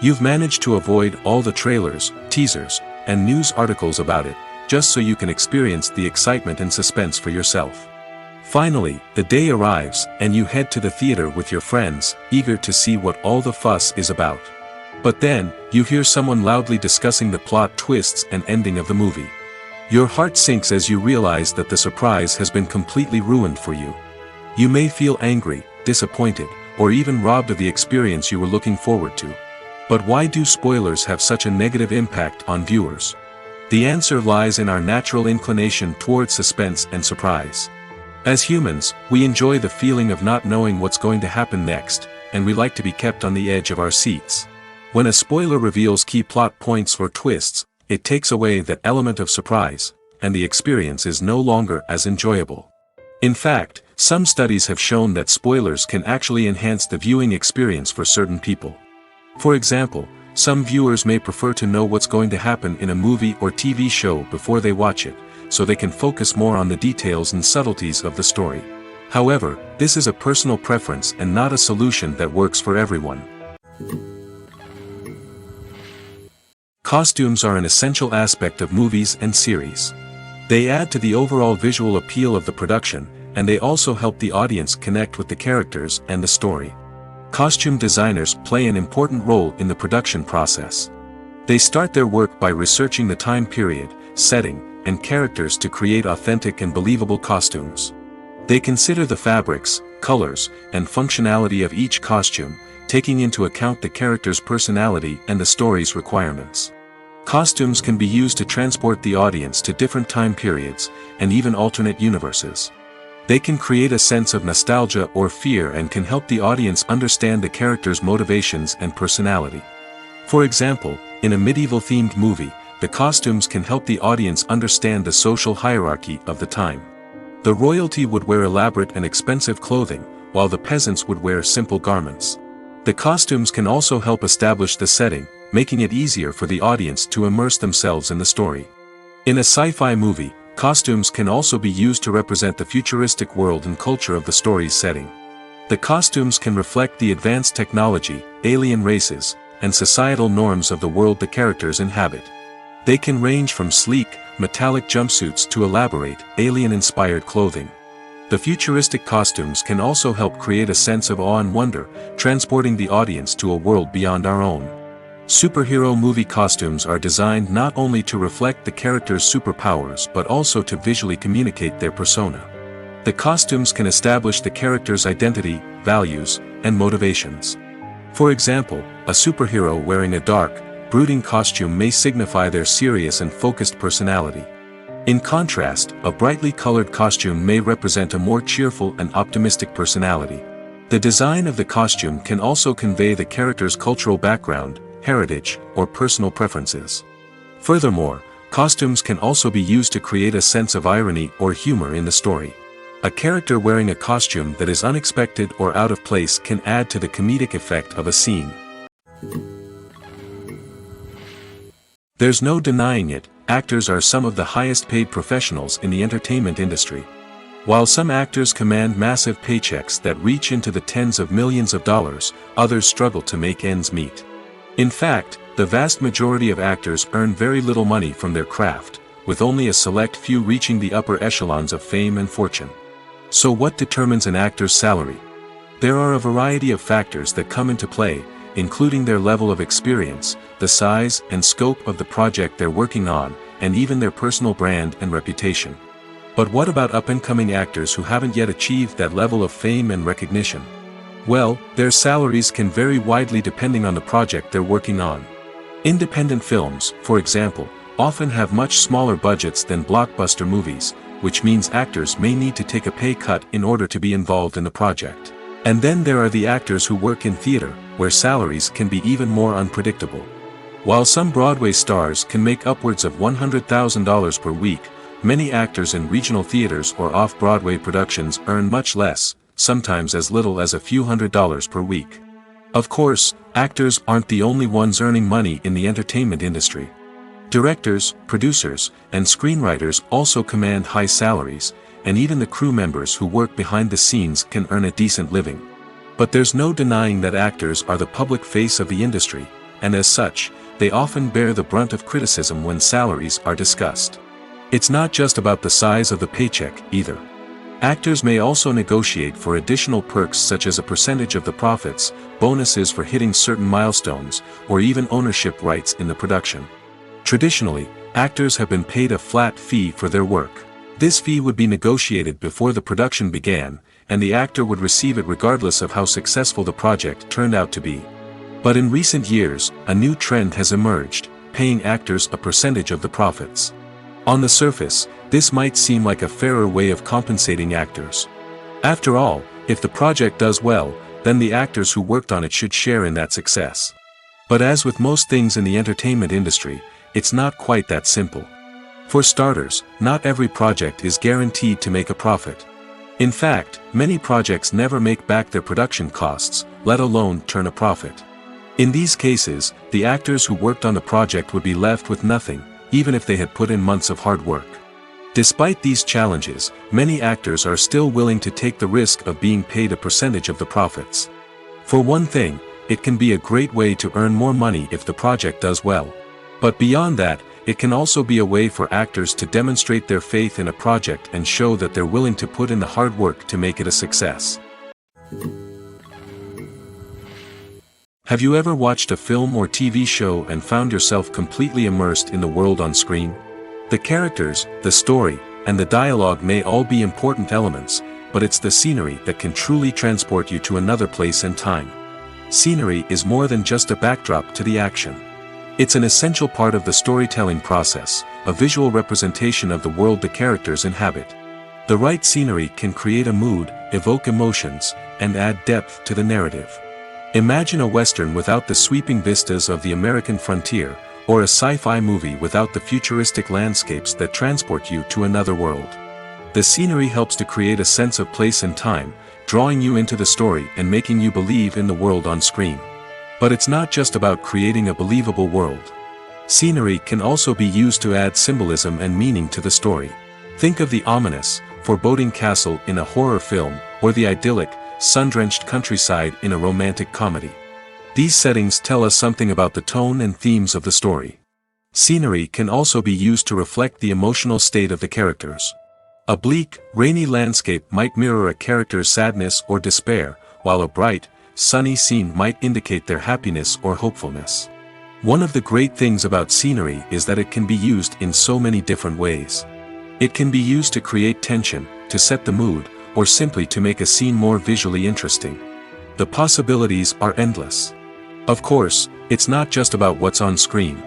You've managed to avoid all the trailers, teasers, and news articles about it, just so you can experience the excitement and suspense for yourself. Finally, the day arrives, and you head to the theater with your friends, eager to see what all the fuss is about. But then, you hear someone loudly discussing the plot twists and ending of the movie. Your heart sinks as you realize that the surprise has been completely ruined for you. You may feel angry, disappointed, or even robbed of the experience you were looking forward to. But why do spoilers have such a negative impact on viewers? The answer lies in our natural inclination towards suspense and surprise. As humans, we enjoy the feeling of not knowing what's going to happen next, and we like to be kept on the edge of our seats. When a spoiler reveals key plot points or twists, it takes away that element of surprise, and the experience is no longer as enjoyable. In fact, some studies have shown that spoilers can actually enhance the viewing experience for certain people. For example, some viewers may prefer to know what's going to happen in a movie or TV show before they watch it, so they can focus more on the details and subtleties of the story. However, this is a personal preference and not a solution that works for everyone. Costumes are an essential aspect of movies and series. They add to the overall visual appeal of the production, and they also help the audience connect with the characters and the story. Costume designers play an important role in the production process. They start their work by researching the time period, setting, and characters to create authentic and believable costumes. They consider the fabrics, colors, and functionality of each costume, taking into account the character's personality and the story's requirements. Costumes can be used to transport the audience to different time periods, and even alternate universes. They can create a sense of nostalgia or fear and can help the audience understand the character's motivations and personality. For example, in a medieval-themed movie, the costumes can help the audience understand the social hierarchy of the time. The royalty would wear elaborate and expensive clothing, while the peasants would wear simple garments. The costumes can also help establish the setting, making it easier for the audience to immerse themselves in the story. In a sci-fi movie, costumes can also be used to represent the futuristic world and culture of the story's setting. The costumes can reflect the advanced technology, alien races, and societal norms of the world the characters inhabit. They can range from sleek, metallic jumpsuits to elaborate, alien-inspired clothing. The futuristic costumes can also help create a sense of awe and wonder, transporting the audience to a world beyond our own. Superhero movie costumes are designed not only to reflect the character's superpowers but also to visually communicate their persona. The costumes can establish the character's identity, values, and motivations. For example, a superhero wearing a dark, brooding costume may signify their serious and focused personality. In contrast, a brightly colored costume may represent a more cheerful and optimistic personality. The design of the costume can also convey the character's cultural background, heritage, or personal preferences. Furthermore, costumes can also be used to create a sense of irony or humor in the story. A character wearing a costume that is unexpected or out of place can add to the comedic effect of a scene. There's no denying it, actors are some of the highest paid professionals in the entertainment industry. While some actors command massive paychecks that reach into the tens of millions of dollars, others struggle to make ends meet. In fact, the vast majority of actors earn very little money from their craft, with only a select few reaching the upper echelons of fame and fortune. So what determines an actor's salary? There are a variety of factors that come into play, including their level of experience, the size and scope of the project they're working on, and even their personal brand and reputation. But what about up-and-coming actors who haven't yet achieved that level of fame and recognition? Well, their salaries can vary widely depending on the project they're working on. Independent films, for example, often have much smaller budgets than blockbuster movies, which means actors may need to take a pay cut in order to be involved in the project. And then there are the actors who work in theater, where salaries can be even more unpredictable. While some Broadway stars can make upwards of $100,000 per week, many actors in regional theaters or off-Broadway productions earn much less, sometimes as little as a few $100s per week. Of course, actors aren't the only ones earning money in the entertainment industry. Directors, producers, and screenwriters also command high salaries, and even the crew members who work behind the scenes can earn a decent living. But there's no denying that actors are the public face of the industry, and as such, they often bear the brunt of criticism when salaries are discussed. It's not just about the size of the paycheck, either. Actors may also negotiate for additional perks such as a percentage of the profits, bonuses for hitting certain milestones, or even ownership rights in the production. Traditionally, actors have been paid a flat fee for their work. This fee would be negotiated before the production began, and the actor would receive it regardless of how successful the project turned out to be. But in recent years, a new trend has emerged, paying actors a percentage of the profits. On the surface, this might seem like a fairer way of compensating actors. After all, if the project does well, then the actors who worked on it should share in that success. But as with most things in the entertainment industry, it's not quite that simple. For starters, not every project is guaranteed to make a profit. In fact, many projects never make back their production costs, let alone turn a profit. In these cases, the actors who worked on the project would be left with nothing, even if they had put in months of hard work. Despite these challenges, many actors are still willing to take the risk of being paid a percentage of the profits. For one thing, it can be a great way to earn more money if the project does well. But beyond that, it can also be a way for actors to demonstrate their faith in a project and show that they're willing to put in the hard work to make it a success. Have you ever watched a film or TV show and found yourself completely immersed in the world on screen? The characters, the story, and the dialogue may all be important elements, but it's the scenery that can truly transport you to another place and time. Scenery is more than just a backdrop to the action. It's an essential part of the storytelling process, a visual representation of the world the characters inhabit. The right scenery can create a mood, evoke emotions, and add depth to the narrative. Imagine a Western without the sweeping vistas of the American frontier, or a sci-fi movie without the futuristic landscapes that transport you to another world. The scenery helps to create a sense of place and time, drawing you into the story and making you believe in the world on screen. But it's not just about creating a believable world. Scenery can also be used to add symbolism and meaning to the story. Think of the ominous, foreboding castle in a horror film, or the idyllic, sun-drenched countryside in a romantic comedy. These settings tell us something about the tone and themes of the story. Scenery can also be used to reflect the emotional state of the characters. A bleak, rainy landscape might mirror a character's sadness or despair, while a bright, sunny scene might indicate their happiness or hopefulness. One of the great things about scenery is that it can be used in so many different ways. It can be used to create tension, to set the mood, or simply to make a scene more visually interesting. The possibilities are endless. Of course, it's not just about what's on screen.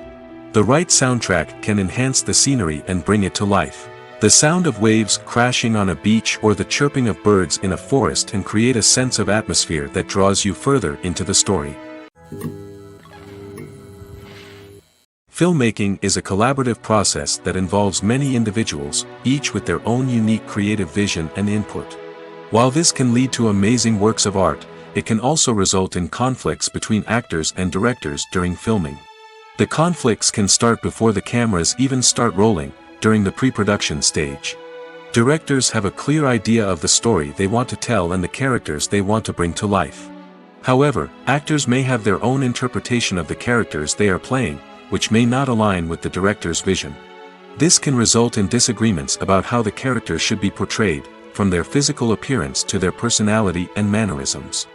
The right soundtrack can enhance the scenery and bring it to life. The sound of waves crashing on a beach or the chirping of birds in a forest can create a sense of atmosphere that draws you further into the story. Filmmaking is a collaborative process that involves many individuals, each with their own unique creative vision and input. While this can lead to amazing works of art, it can also result in conflicts between actors and directors during filming. The conflicts can start before the cameras even start rolling, during the pre-production stage. Directors have a clear idea of the story they want to tell and the characters they want to bring to life. However, actors may have their own interpretation of the characters they are playing, which may not align with the director's vision. This can result in disagreements about how the characters should be portrayed, from their physical appearance to their personality and mannerisms.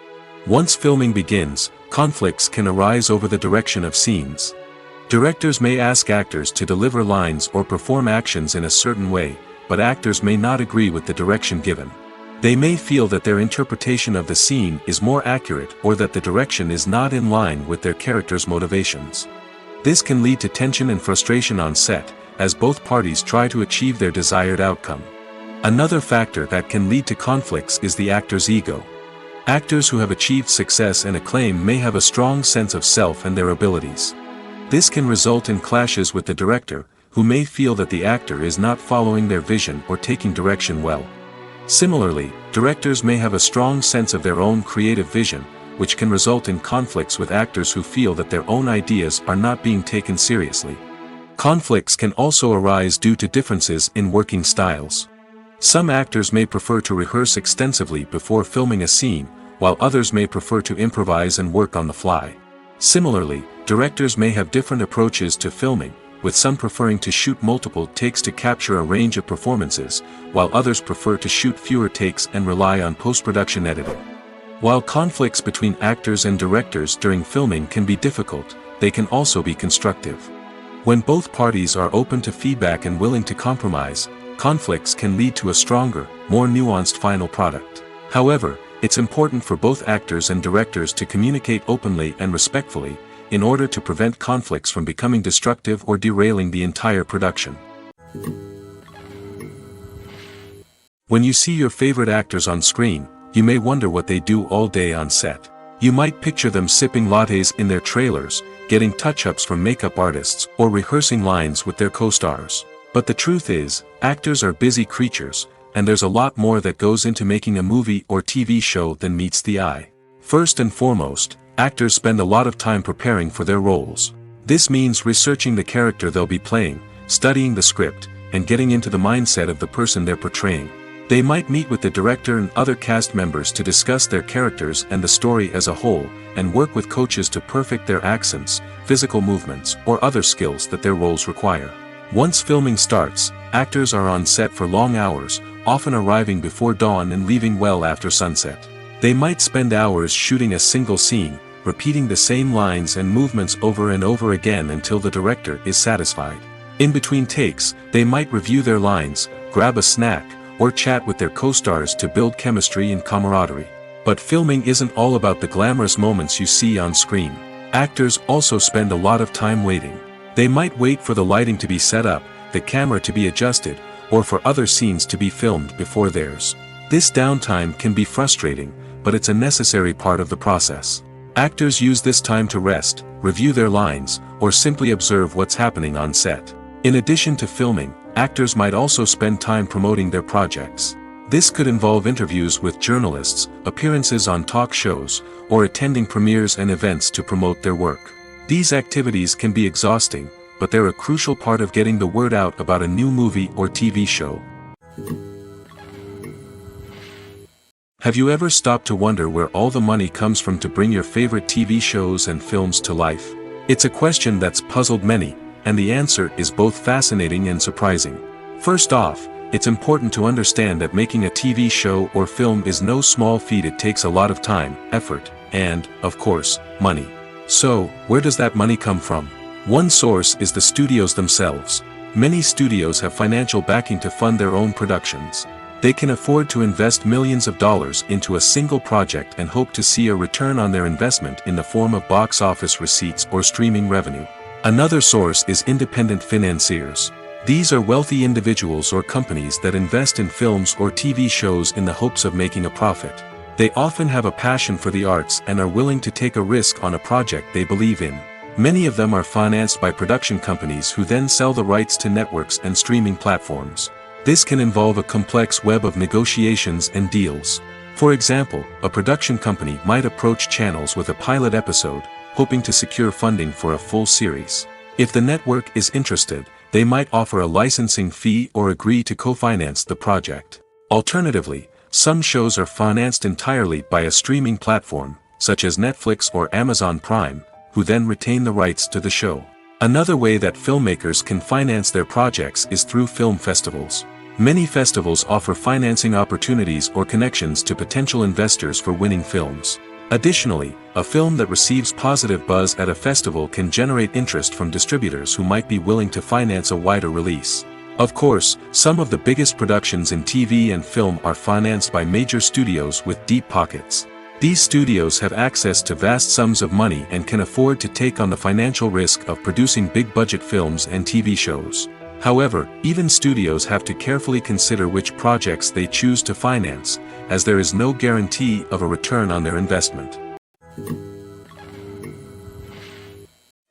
Once filming begins, conflicts can arise over the direction of scenes. Directors may ask actors to deliver lines or perform actions in a certain way, but actors may not agree with the direction given. They may feel that their interpretation of the scene is more accurate or that the direction is not in line with their character's motivations. This can lead to tension and frustration on set, as both parties try to achieve their desired outcome. Another factor that can lead to conflicts is the actor's ego. Actors who have achieved success and acclaim may have a strong sense of self and their abilities. This can result in clashes with the director, who may feel that the actor is not following their vision or taking direction well. Similarly, directors may have a strong sense of their own creative vision, which can result in conflicts with actors who feel that their own ideas are not being taken seriously. Conflicts can also arise due to differences in working styles. Some actors may prefer to rehearse extensively before filming a scene, while others may prefer to improvise and work on the fly. Similarly, directors may have different approaches to filming, with some preferring to shoot multiple takes to capture a range of performances, while others prefer to shoot fewer takes and rely on post-production editing. While conflicts between actors and directors during filming can be difficult, they can also be constructive. When both parties are open to feedback and willing to compromise, conflicts can lead to a stronger, more nuanced final product. However, it's important for both actors and directors to communicate openly and respectfully, in order to prevent conflicts from becoming destructive or derailing the entire production. When you see your favorite actors on screen, you may wonder what they do all day on set. You might picture them sipping lattes in their trailers, getting touch-ups from makeup artists, or rehearsing lines with their co-stars. But the truth is, actors are busy creatures, and there's a lot more that goes into making a movie or TV show than meets the eye. First and foremost, actors spend a lot of time preparing for their roles. This means researching the character they'll be playing, studying the script, and getting into the mindset of the person they're portraying. They might meet with the director and other cast members to discuss their characters and the story as a whole, and work with coaches to perfect their accents, physical movements, or other skills that their roles require. Once filming starts, actors are on set for long hours, often arriving before dawn and leaving well after sunset. They might spend hours shooting a single scene, repeating the same lines and movements over and over again until the director is satisfied. In between takes, they might review their lines, grab a snack, or chat with their co-stars to build chemistry and camaraderie. But filming isn't all about the glamorous moments you see on screen. Actors also spend a lot of time waiting. They might wait for the lighting to be set up, the camera to be adjusted, or for other scenes to be filmed before theirs. This downtime can be frustrating, but it's a necessary part of the process. Actors use this time to rest, review their lines, or simply observe what's happening on set. In addition to filming, actors might also spend time promoting their projects. This could involve interviews with journalists, appearances on talk shows, or attending premieres and events to promote their work. These activities can be exhausting, but they're a crucial part of getting the word out about a new movie or TV show. Have you ever stopped to wonder where all the money comes from to bring your favorite TV shows and films to life? It's a question that's puzzled many, and the answer is both fascinating and surprising. First off, it's important to understand that making a TV show or film is no small feat. It takes a lot of time, effort, and, of course, money. So, where does that money come from? One source is the studios themselves. Many studios have financial backing to fund their own productions. They can afford to invest millions of dollars into a single project and hope to see a return on their investment in the form of box office receipts or streaming revenue. Another source is independent financiers. These are wealthy individuals or companies that invest in films or TV shows in the hopes of making a profit. They often have a passion for the arts and are willing to take a risk on a project they believe in. Many of them are financed by production companies who then sell the rights to networks and streaming platforms. This can involve a complex web of negotiations and deals. For example, a production company might approach channels with a pilot episode, hoping to secure funding for a full series. If the network is interested, they might offer a licensing fee or agree to co-finance the project. Alternatively, some shows are financed entirely by a streaming platform, such as Netflix or Amazon Prime, who then retain the rights to the show. Another way that filmmakers can finance their projects is through film festivals. Many festivals offer financing opportunities or connections to potential investors for winning films. Additionally, a film that receives positive buzz at a festival can generate interest from distributors who might be willing to finance a wider release. Of course, some of the biggest productions in TV and film are financed by major studios with deep pockets. These studios have access to vast sums of money and can afford to take on the financial risk of producing big-budget films and TV shows. However, even studios have to carefully consider which projects they choose to finance, as there is no guarantee of a return on their investment.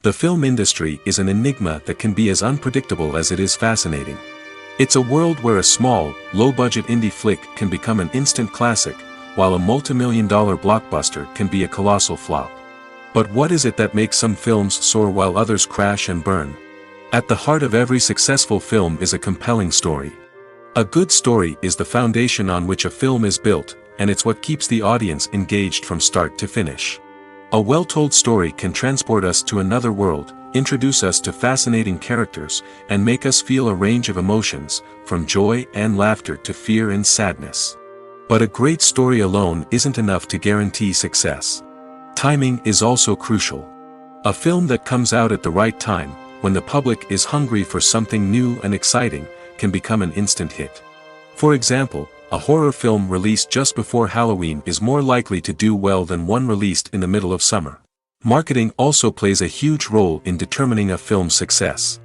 The film industry is an enigma that can be as unpredictable as it is fascinating. It's a world where a small, low-budget indie flick can become an instant classic, while a multi-million-dollar blockbuster can be a colossal flop. But what is it that makes some films soar while others crash and burn? At the heart of every successful film is a compelling story. A good story is the foundation on which a film is built, and it's what keeps the audience engaged from start to finish. A well-told story can transport us to another world, introduce us to fascinating characters, and make us feel a range of emotions, from joy and laughter to fear and sadness. But a great story alone isn't enough to guarantee success. Timing is also crucial. A film that comes out at the right time, when the public is hungry for something new and exciting, can become an instant hit. For example, a horror film released just before Halloween is more likely to do well than one released in the middle of summer. Marketing also plays a huge role in determining a film's success.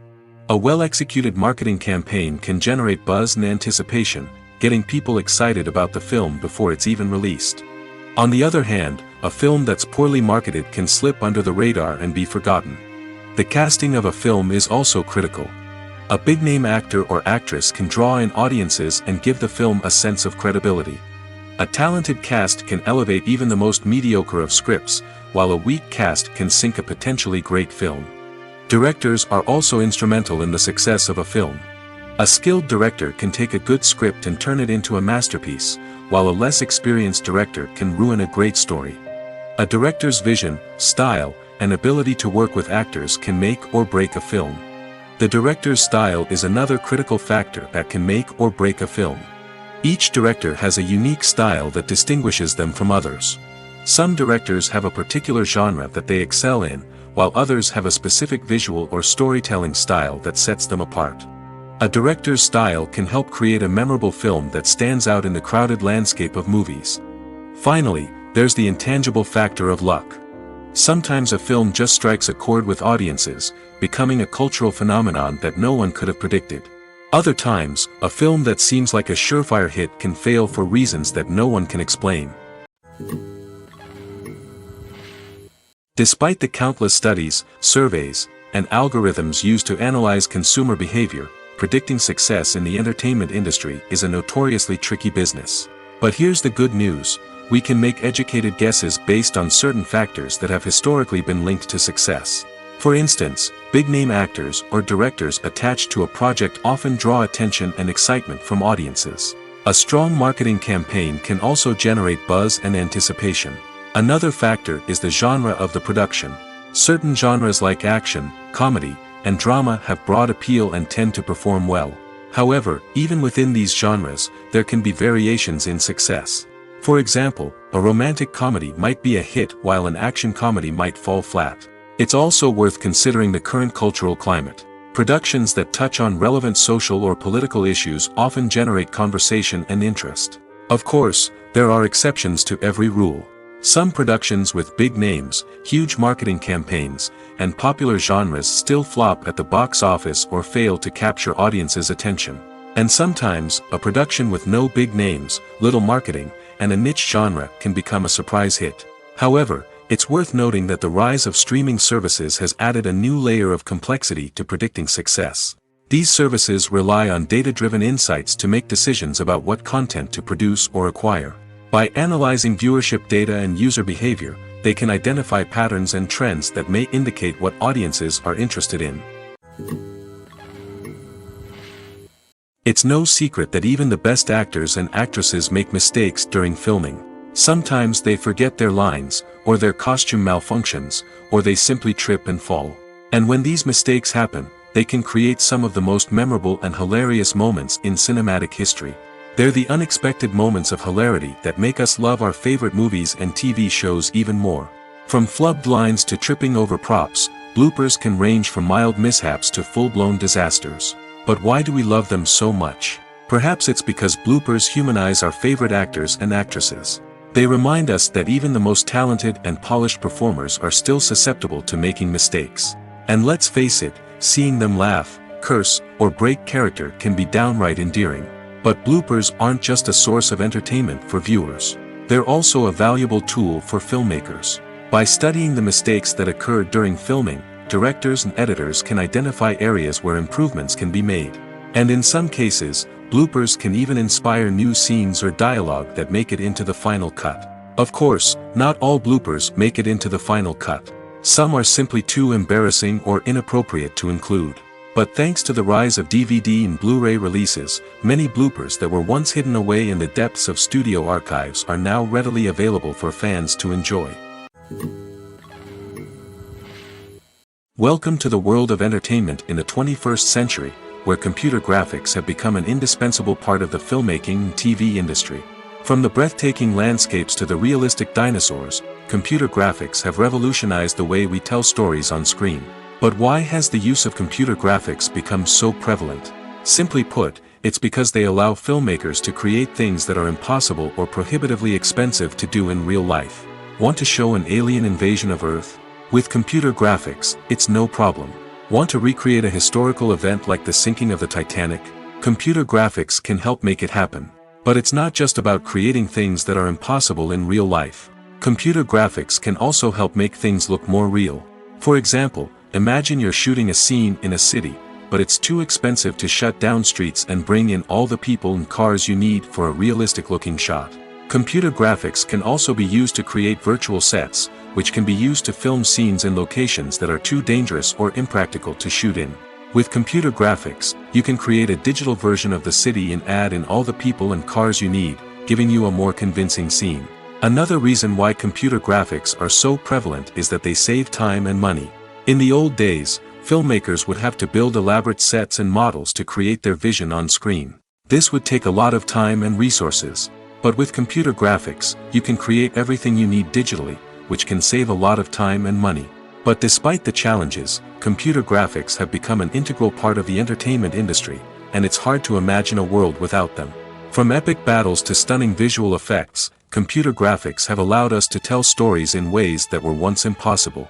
A well-executed marketing campaign can generate buzz and anticipation, getting people excited about the film before it's even released. On the other hand, a film that's poorly marketed can slip under the radar and be forgotten. The casting of a film is also critical. A big-name actor or actress can draw in audiences and give the film a sense of credibility. A talented cast can elevate even the most mediocre of scripts, while a weak cast can sink a potentially great film. Directors are also instrumental in the success of a film. A skilled director can take a good script and turn it into a masterpiece, while a less experienced director can ruin a great story. A director's vision, style, and ability to work with actors can make or break a film. The director's style is another critical factor that can make or break a film. Each director has a unique style that distinguishes them from others. Some directors have a particular genre that they excel in, while others have a specific visual or storytelling style that sets them apart. A director's style can help create a memorable film that stands out in the crowded landscape of movies. Finally, there's the intangible factor of luck. Sometimes a film just strikes a chord with audiences, becoming a cultural phenomenon that no one could have predicted. Other times, a film that seems like a surefire hit can fail for reasons that no one can explain. Despite the countless studies, surveys, and algorithms used to analyze consumer behavior, predicting success in the entertainment industry is a notoriously tricky business. But here's the good news. We can make educated guesses based on certain factors that have historically been linked to success. For instance, big-name actors or directors attached to a project often draw attention and excitement from audiences. A strong marketing campaign can also generate buzz and anticipation. Another factor is the genre of the production. Certain genres like action, comedy, and drama have broad appeal and tend to perform well. However, even within these genres, there can be variations in success. For example, a romantic comedy might be a hit while an action comedy might fall flat. It's also worth considering the current cultural climate. Productions that touch on relevant social or political issues often generate conversation and interest. Of course, there are exceptions to every rule. Some productions with big names, huge marketing campaigns, and popular genres still flop at the box office or fail to capture audiences' attention. And sometimes, a production with no big names, little marketing, and a niche genre can become a surprise hit. However, it's worth noting that the rise of streaming services has added a new layer of complexity to predicting success. These services rely on data-driven insights to make decisions about what content to produce or acquire. By analyzing viewership data and user behavior, they can identify patterns and trends that may indicate what audiences are interested in. It's no secret that even the best actors and actresses make mistakes during filming. Sometimes they forget their lines, or their costume malfunctions, or they simply trip and fall. And when these mistakes happen, they can create some of the most memorable and hilarious moments in cinematic history. They're the unexpected moments of hilarity that make us love our favorite movies and TV shows even more. From flubbed lines to tripping over props, bloopers can range from mild mishaps to full-blown disasters. But why do we love them so much? Perhaps it's because bloopers humanize our favorite actors and actresses. They remind us that even the most talented and polished performers are still susceptible to making mistakes. And let's face it, seeing them laugh, curse, or break character can be downright endearing. But bloopers aren't just a source of entertainment for viewers. They're also a valuable tool for filmmakers. By studying the mistakes that occurred during filming, directors and editors can identify areas where improvements can be made. And in some cases, bloopers can even inspire new scenes or dialogue that make it into the final cut. Of course, not all bloopers make it into the final cut. Some are simply too embarrassing or inappropriate to include. But thanks to the rise of DVD and Blu-ray releases, many bloopers that were once hidden away in the depths of studio archives are now readily available for fans to enjoy. Welcome to the world of entertainment in the 21st century, where computer graphics have become an indispensable part of the filmmaking and TV industry. From the breathtaking landscapes to the realistic dinosaurs, computer graphics have revolutionized the way we tell stories on screen. But why has the use of computer graphics become so prevalent? Simply put, it's because they allow filmmakers to create things that are impossible or prohibitively expensive to do in real life. Want to show an alien invasion of Earth? With computer graphics, it's no problem. Want to recreate a historical event like the sinking of the Titanic? Computer graphics can help make it happen. But it's not just about creating things that are impossible in real life. Computer graphics can also help make things look more real. For example, imagine you're shooting a scene in a city, but it's too expensive to shut down streets and bring in all the people and cars you need for a realistic-looking shot. Computer graphics can also be used to create virtual sets, which can be used to film scenes in locations that are too dangerous or impractical to shoot in. With computer graphics, you can create a digital version of the city and add in all the people and cars you need, giving you a more convincing scene. Another reason why computer graphics are so prevalent is that they save time and money. In the old days, filmmakers would have to build elaborate sets and models to create their vision on screen. This would take a lot of time and resources. But with computer graphics, you can create everything you need digitally, which can save a lot of time and money. But despite the challenges, computer graphics have become an integral part of the entertainment industry, and it's hard to imagine a world without them. From epic battles to stunning visual effects, computer graphics have allowed us to tell stories in ways that were once impossible.